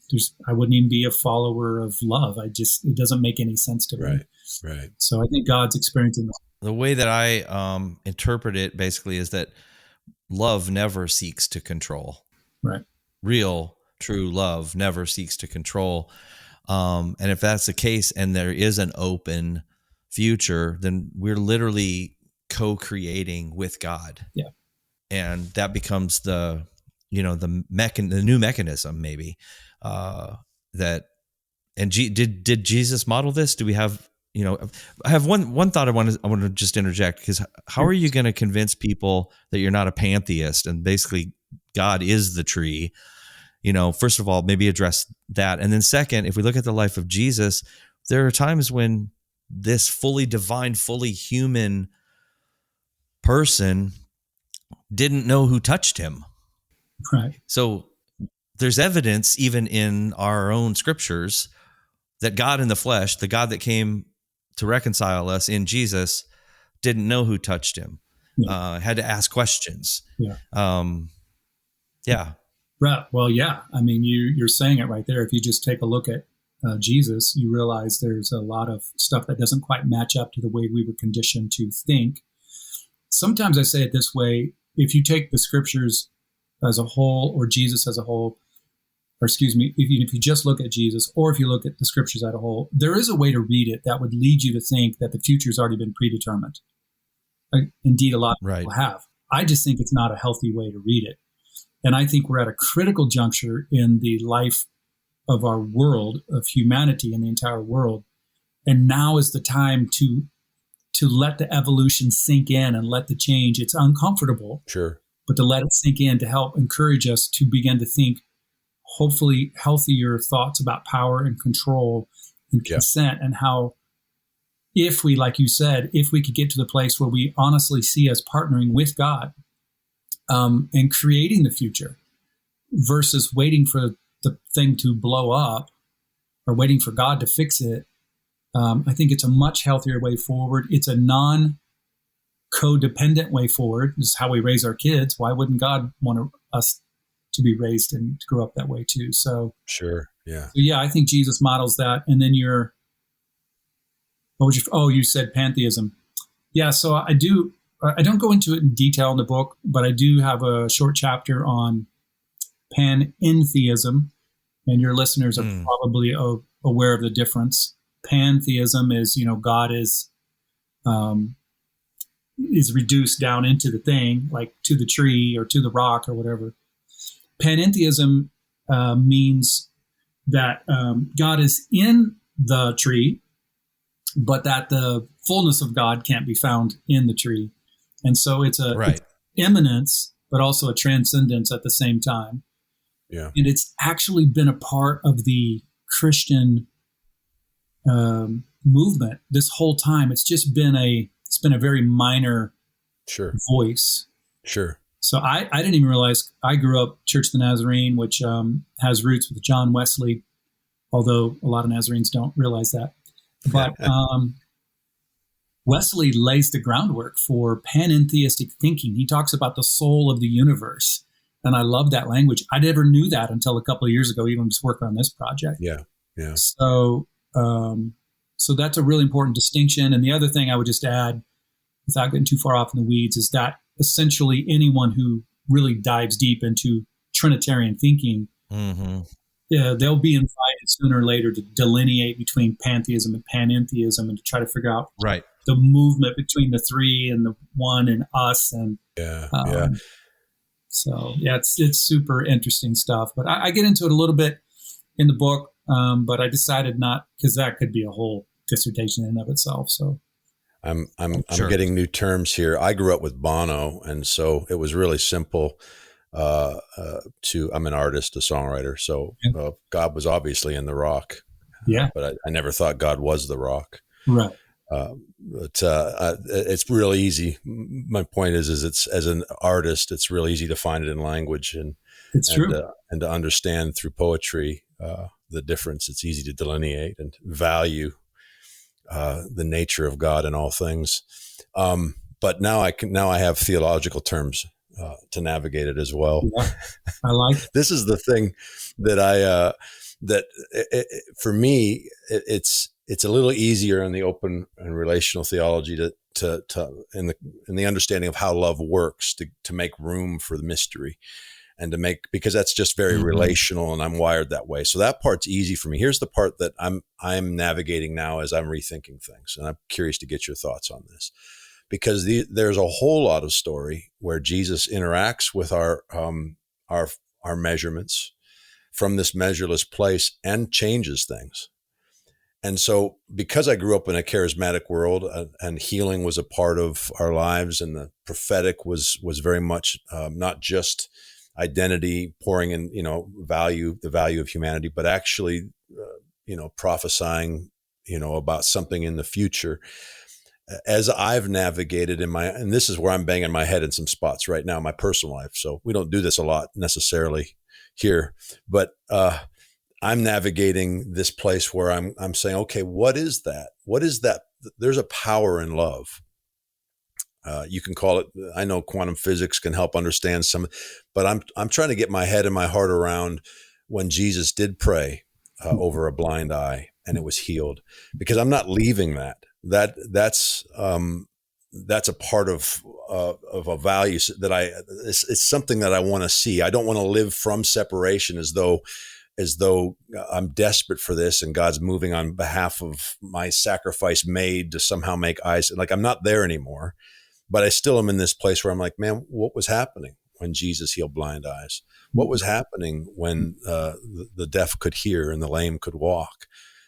wouldn't even be a follower of love. It doesn't make any sense to me.
Right.
So I think God's experiencing that.
The way that I interpret it basically is that love never seeks to control.
Right.
Real, true love never seeks to control. And if that's the case, and there is an open future, then we're literally co-creating with God.
Yeah.
And that becomes the new mechanism, maybe, that, and did Jesus model this? Do we have, I have one thought I want to just interject, because how are you going to convince people that you're not a pantheist and basically God is the tree? First of all, maybe address that. And then second, if we look at the life of Jesus, there are times when this fully divine, fully human person didn't know who touched him.
Right.
So there's evidence even in our own scriptures that God in the flesh, the God that came to reconcile us in Jesus, didn't know who touched him. Had to ask questions.
Right. Well, yeah. I mean, you're saying it right there. If you just take a look at Jesus, you realize there's a lot of stuff that doesn't quite match up to the way we were conditioned to think. Sometimes I say it this way: if you take the scriptures as a whole, or Jesus as a whole, or if you just look at Jesus, or if you look at the scriptures as a whole, there is a way to read it that would lead you to think that the future's already been predetermined. Indeed, a lot of people have. I just think it's not a healthy way to read it. And I think we're at a critical juncture in the life of our world, of humanity and the entire world. And now is the time to let the evolution sink in and let the change. It's uncomfortable.
Sure.
But to let it sink in, to help encourage us to begin to think, hopefully, healthier thoughts about power and control and consent, and how, if we, like you said, if we could get to the place where we honestly see us partnering with God and creating the future versus waiting for the thing to blow up or waiting for God to fix it, I think it's a much healthier way forward. It's a non-codependent way forward. This is how we raise our kids. Why wouldn't God want us to be raised and to grow up that way too? So
sure, yeah.
So yeah, I think Jesus models that. And then you said pantheism. Yeah, so I do I don't go into it in detail in the book, but I do have a short chapter on panentheism, and your listeners are probably aware of the difference. Pantheism is, God is reduced down into the thing, like to the tree or to the rock or whatever. Panentheism means that God is in the tree, but that the fullness of God can't be found in the tree. And so it's it's immanence, but also a transcendence at the same time.
Yeah.
And it's actually been a part of the Christian movement this whole time. It's just been a very minor voice.
Sure.
So I didn't even realize. I grew up Church of the Nazarene, which has roots with John Wesley, although a lot of Nazarenes don't realize that. But Wesley lays the groundwork for panentheistic thinking. He talks about the soul of the universe. And I love that language. I never knew that until a couple of years ago, even just working on this project.
Yeah. Yeah.
So that's a really important distinction. And the other thing I would just add, without getting too far off in the weeds, is that essentially anyone who really dives deep into Trinitarian thinking, they'll be invited sooner or later to delineate between pantheism and panentheism and to try to figure out the movement between the three and the one and us. And so it's super interesting stuff. But I get into it a little bit in the book, but I decided not, because that could be a whole dissertation in and of itself. So
I'm getting new terms here. I grew up with Bono, and so it was really simple. I'm an artist, a songwriter, so God was obviously in the rock.
Yeah,
but I never thought God was the rock.
Right.
But it's really easy. My point is it's, as an artist, it's really easy to find it in language and to understand through poetry the difference. It's easy to delineate and value the nature of God in all things. But now I have theological terms to navigate it as well.
Yeah, I like it.
This is the thing that for me, it's a little easier in the open and relational theology to in the understanding of how love works to make room for the mystery and to make, because that's just very relational and I'm wired that way. So that part's easy for me. Here's the part that I'm navigating now as I'm rethinking things. And I'm curious to get your thoughts on this, because there's a whole lot of story where Jesus interacts with our measurements from this measureless place and changes things. And so because I grew up in a charismatic world and healing was a part of our lives, and the prophetic was very much not just identity pouring in, the value of humanity, but actually, prophesying, about something in the future. As I've navigated and this is where I'm banging my head in some spots right now in my personal life. So we don't do this a lot necessarily here, but I'm navigating this place where I'm saying, okay, what is that? What is that? There's a power in love. You can call it, I know quantum physics can help understand some, but I'm trying to get my head and my heart around when Jesus did pray over a blind eye and it was healed, because I'm not leaving that. That's a part of a value that it's something that I want to see. I don't want to live from separation as though I'm desperate for this and God's moving on behalf of my sacrifice made to somehow make eyes. Like, I'm not there anymore, but I still am in this place where I'm like, man, what was happening when Jesus healed blind eyes? What was happening when the deaf could hear and the lame could walk?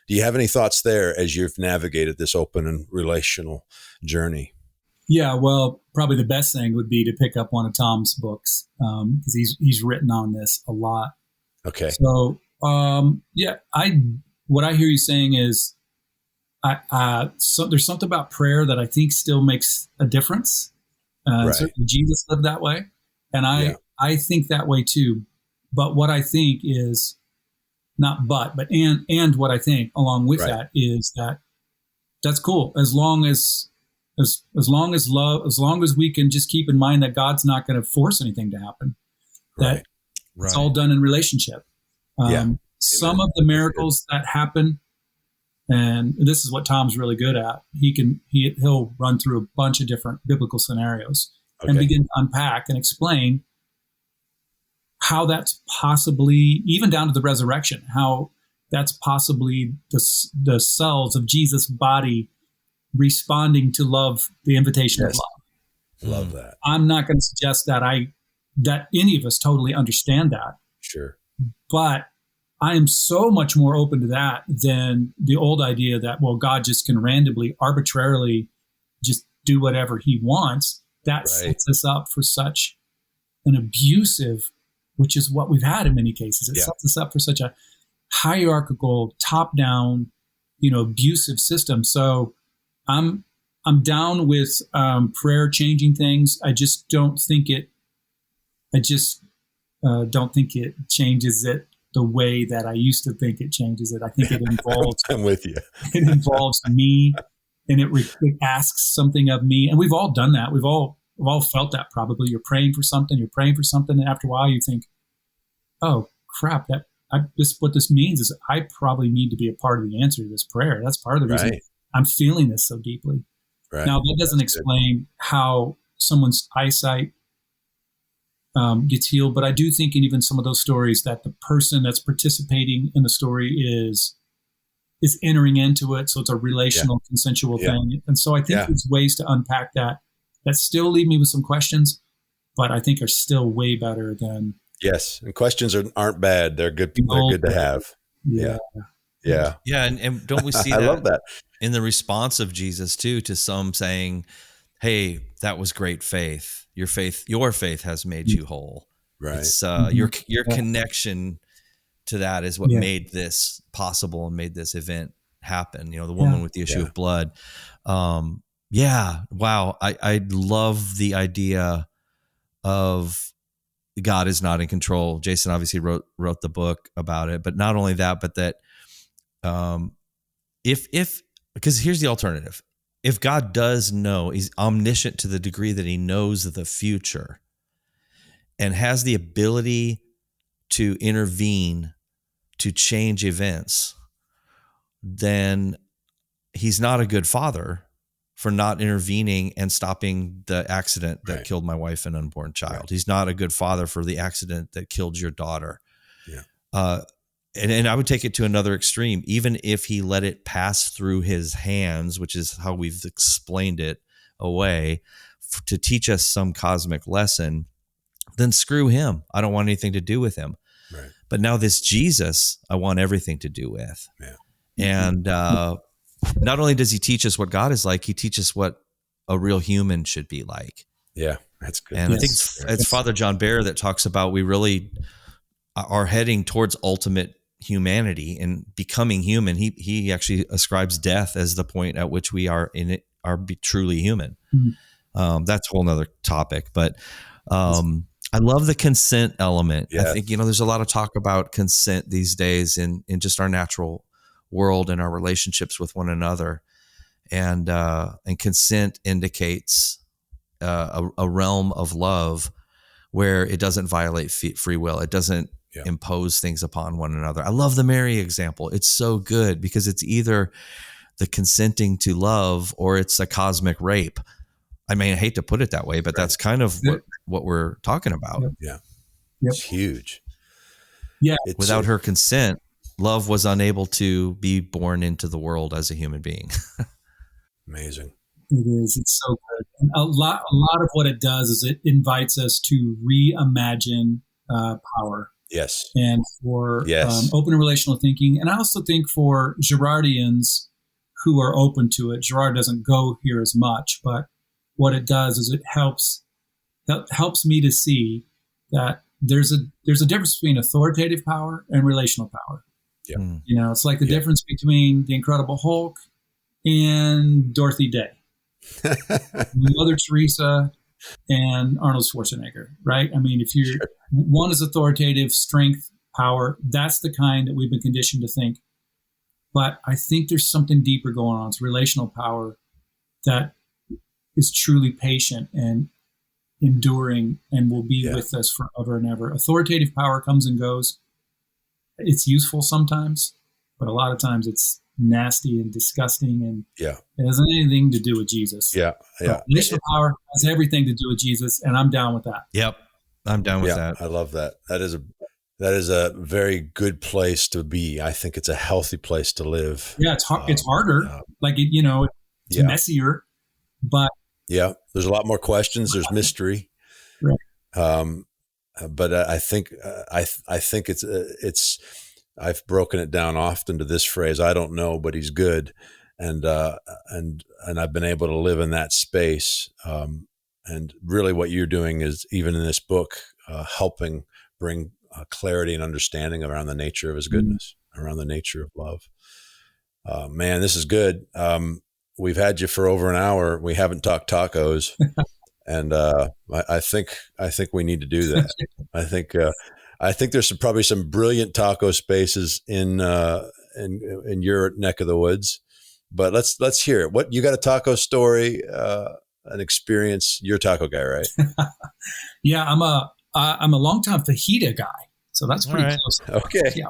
Do you have any thoughts there as you've navigated this open and relational journey?
Yeah, well, probably the best thing would be to pick up one of Tom's books, because he's written on this a lot.
Okay.
So, what I hear you saying is, so there's something about prayer that I think still makes a difference.
Right.
Certainly Jesus lived that way, and I think that way too. But what I think is not but and what I think along with that is that's cool as long as we can just keep in mind that God's not going to force anything to happen. That it's all done in relationship. Some of the miracles that happen And this is what Tom's really good at. He'll run through a bunch of different biblical scenarios and begin to unpack and explain how that's possibly, even down to the resurrection, how that's possibly the cells of Jesus' body responding to love, the invitation of love.
Love that.
I'm not going to suggest that that any of us totally understand that.
Sure.
But I am so much more open to that than the old idea that, well, God just can randomly, arbitrarily just do whatever he wants. That sets us up for such an abusive, which is what we've had in many cases. It sets us up for such a hierarchical, top-down, abusive system. So I'm down with prayer changing things. I just don't think it. Don't think it changes it the way that I used to think it changes it. I think it involves.
I'm with you.
It involves me, and it asks something of me. And we've all done that. We've all felt that probably. You're praying for something, and after a while you think, oh crap, what this means is I probably need to be a part of the answer to this prayer. That's part of the reason I'm feeling this so deeply.
Right.
Now, that doesn't explain how someone's eyesight gets healed, but I do think in even some of those stories that the person that's participating in the story is entering into it. So it's a relational, consensual thing. And so I think there's ways to unpack that still leave me with some questions, but I think are still way better than.
Yes. And questions aren't bad. They're good. They're good to have. Yeah.
And don't we see
I
that
love that
in the response of Jesus too, to some saying, hey, that was great faith. Your faith has made you whole.
Right.
It's your connection to that is what made this possible and made this event happen. The woman with the issue of blood. Wow. I love the idea of God is not in control. Jason obviously wrote the book about it, but not only that, but that because here's the alternative. If God does know, he's omniscient to the degree that he knows the future and has the ability to intervene to change events, then he's not a good father for not intervening and stopping the accident that killed my wife and unborn child. Right. He's not a good father for the accident that killed your daughter. Yeah. And I would take it to another extreme. Even if he let it pass through his hands, which is how we've explained it away, to teach us some cosmic lesson, then screw him. I don't want anything to do with him. Right. But now this Jesus, I want everything to do with. Yeah. And not only does he teach us what God is like, he teaches what a real human should be like.
Yeah, that's good.
And I think it's Father John Bear that talks about we really are heading towards ultimate humanity and becoming human. He actually ascribes death as the point at which we are truly human. Mm-hmm. That's a whole nother topic, but I love the consent element. Yeah. I think, there's a lot of talk about consent these days in just our natural world and our relationships with one another. And consent indicates a realm of love where it doesn't violate free will. It doesn't impose things upon one another. I love the Mary example. It's so good because it's either the consenting to love or it's a cosmic rape. I mean, I hate to put it that way, but that's kind of what we're talking about.
Yeah. It's huge.
Yeah.
Without her consent, love was unable to be born into the world as a human being.
Amazing.
It is. It's so good. And a lot of what it does is it invites us to reimagine power.
Yes.
And for open and relational thinking. And I also think for Girardians who are open to it, Girard doesn't go here as much, but what it does is it helps me to see that there's a difference between authoritative power and relational power. Yeah. It's like the difference between the Incredible Hulk and Dorothy Day, Mother Teresa and Arnold Schwarzenegger, right? I mean, if one is authoritative, strength, power, that's the kind that we've been conditioned to think. But I think there's something deeper going on. It's relational power that is truly patient and enduring and will be with us forever and ever. Authoritative power comes and goes. It's useful sometimes, but a lot of times it's nasty and disgusting, and
Yeah.
it hasn't anything to do with Jesus.
Yeah. Yeah.
Relational power has everything to do with Jesus, and I'm down with that.
Yep. I'm down with that.
I love that. That is a very good place to be. I think it's a healthy place to live.
Yeah, it's hard. It's harder. It's messier, but
there's a lot more questions. There's mystery.
Right.
But I think it's I've broken it down often to this phrase: "I don't know, but He's good," and I've been able to live in that space. And really, what you're doing is, even in this book, helping bring clarity and understanding around the nature of His goodness, around the nature of love. Man, this is good. We've had you for over an hour. We haven't talked tacos. And I think we need to do that. I think there's probably some brilliant taco spaces in your neck of the woods. But let's hear it. What, you got a taco story, an experience? You're a taco guy, right?
Yeah, I'm a longtime fajita guy, so that's pretty close.
Okay.
Yeah.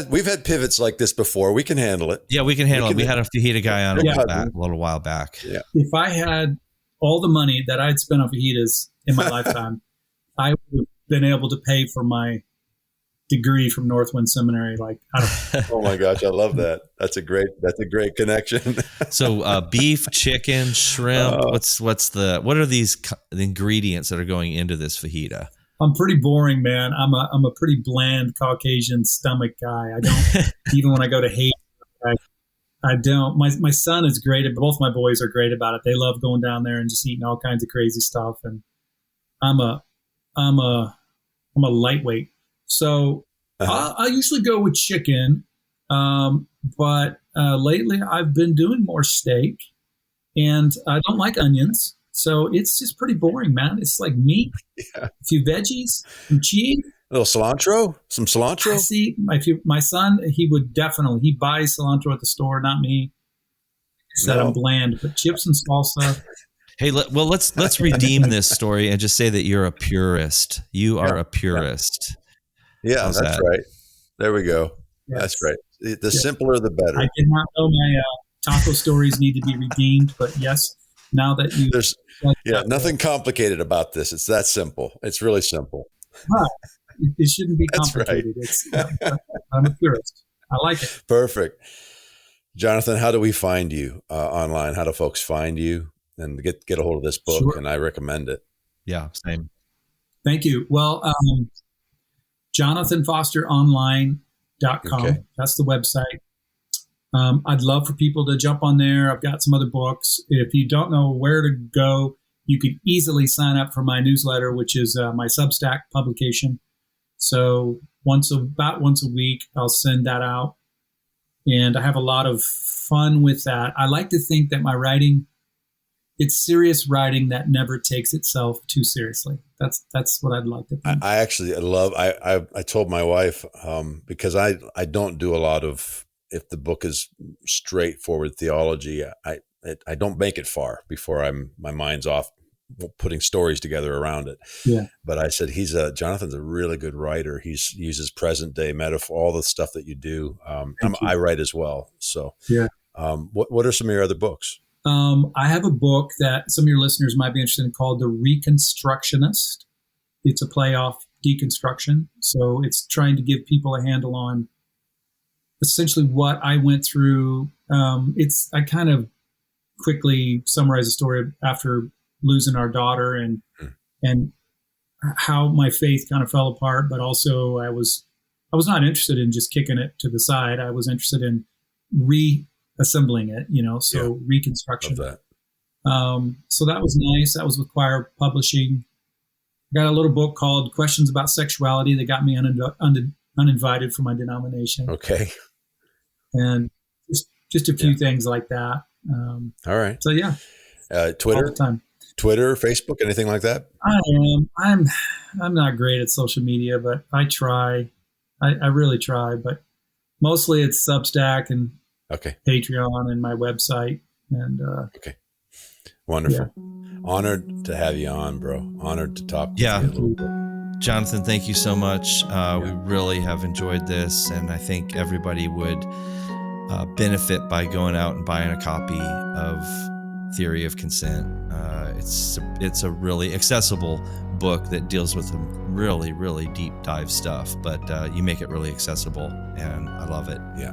We've had pivots like this before. We can handle it.
Yeah, we can handle it. We had a fajita guy on a little while back.
Yeah.
If I had all the money that I'd spent on fajitas in my lifetime, I would have been able to pay for my degree from Northwind Seminary.
Oh my gosh, I love that. That's a great connection.
So beef, chicken, shrimp. What are the ingredients that are going into this fajita?
I'm pretty boring, man. I'm a pretty bland Caucasian stomach guy. I don't even when I go to Haiti. I don't. My son is great. Both my boys are great about it. They love going down there and just eating all kinds of crazy stuff. And I'm a lightweight. So I usually go with chicken. But lately I've been doing more steak, and I don't like onions. So it's just pretty boring, man. It's like meat, a few veggies, some cheese.
A little cilantro, some cilantro.
I see. My son, he buys cilantro at the store, not me. He said I'm bland, but chips and salsa.
Hey, let's redeem this story and just say that you're a purist. You are a purist.
Yeah, that's right. There we go. Yes. That's right. The simpler, the better.
I did not know my taco stories need to be redeemed, but yes, now that you...
There's nothing complicated about this. It's that simple. It's really simple.
Right. It shouldn't be complicated.
Right.
I'm a purist. I like it.
Perfect. Jonathan, how do we find you online? How do folks find you and get a hold of this book? Sure. And I recommend it.
Yeah, same.
Thank you. Well, JonathanFosterOnline.com. Okay. That's the website. I'd love for people to jump on there. I've got some other books. If you don't know where to go, you can easily sign up for my newsletter, which is my Substack publication. So about once a week, I'll send that out. And I have a lot of fun with that. I like to think that my writing, it's serious writing that never takes itself too seriously. That's what I'd like to think.
I actually love, I told my wife, because I don't do a lot of, if the book is straightforward theology, I don't make it far before my mind's off putting stories together around it.
Yeah.
But I said, Jonathan's a really good writer. He uses present day metaphor, all the stuff that you do. I write as well. So
yeah.
What are some of your other books?
I have a book that some of your listeners might be interested in called The Reconstructionist. It's a play off deconstruction. So it's trying to give people a handle on essentially what I went through. I kind of quickly summarize the story after losing our daughter and how my faith kind of fell apart, but also I was not interested in just kicking it to the side. I was interested in reassembling it, reconstruction.
Love that.
So that was nice. That was with Choir Publishing. I got a little book called Questions About Sexuality that got me uninvited for my denomination.
Okay.
And just a few things like that.
All right.
So yeah.
Twitter,
all the time.
Twitter, Facebook, anything like that?
I'm not great at social media, but I try. I really try, but mostly it's Substack and Patreon and my website. And
okay. Wonderful. Yeah. Honored to have you on, bro. Honored to talk with you a little bit.
Jonathan, thank you so much. We really have enjoyed this, and I think everybody would benefit by going out and buying a copy of Theory of Consent. It's a really accessible book that deals with some really, really deep dive stuff, but you make it really accessible, and I love it.
Yeah.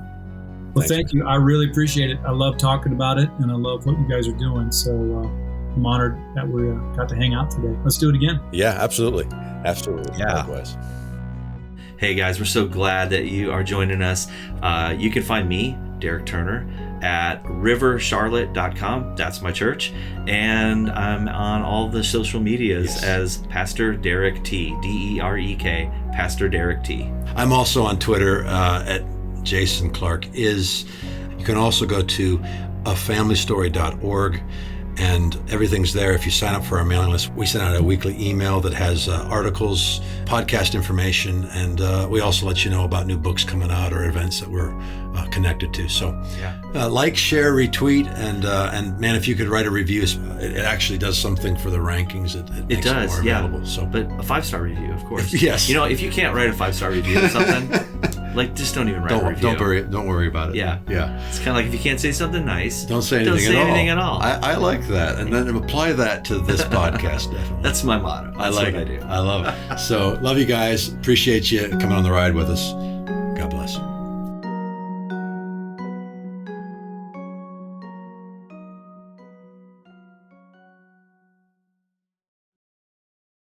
Well, thank you. I really appreciate it. I love talking about it, and I love what you guys are doing. So I'm honored that we got to hang out today. Let's do it again.
Yeah, absolutely. Absolutely.
Yeah.
Likewise.
Hey guys, we're so glad that you are joining us. You can find me, Derek Turner, at rivercharlotte.com. That's my church. And I'm on all the social medias as Pastor Derek T, D-E-R-E-K, Pastor Derek T.
I'm also on Twitter at Jason Clark Is. You can also go to afamilystory.org, and everything's there. If you sign up for our mailing list, we send out a weekly email that has articles, podcast information, and we also let you know about new books coming out or events that we're connected to. So like, share, retweet, and man, if you could write a review, it actually does something for the rankings. It makes
does,
it more available. So,
but a 5-star review, of course.
Yes.
If you can't write a 5-star review or something, just don't even write a review.
Don't worry about it.
Yeah. It's kind of like if you can't say something nice,
don't say anything
at all.
I like that, and then apply that to this podcast. Definitely.
That's my motto. That's
I like
what
it.
I do.
I love it. So love you guys. Appreciate you coming on the ride with us.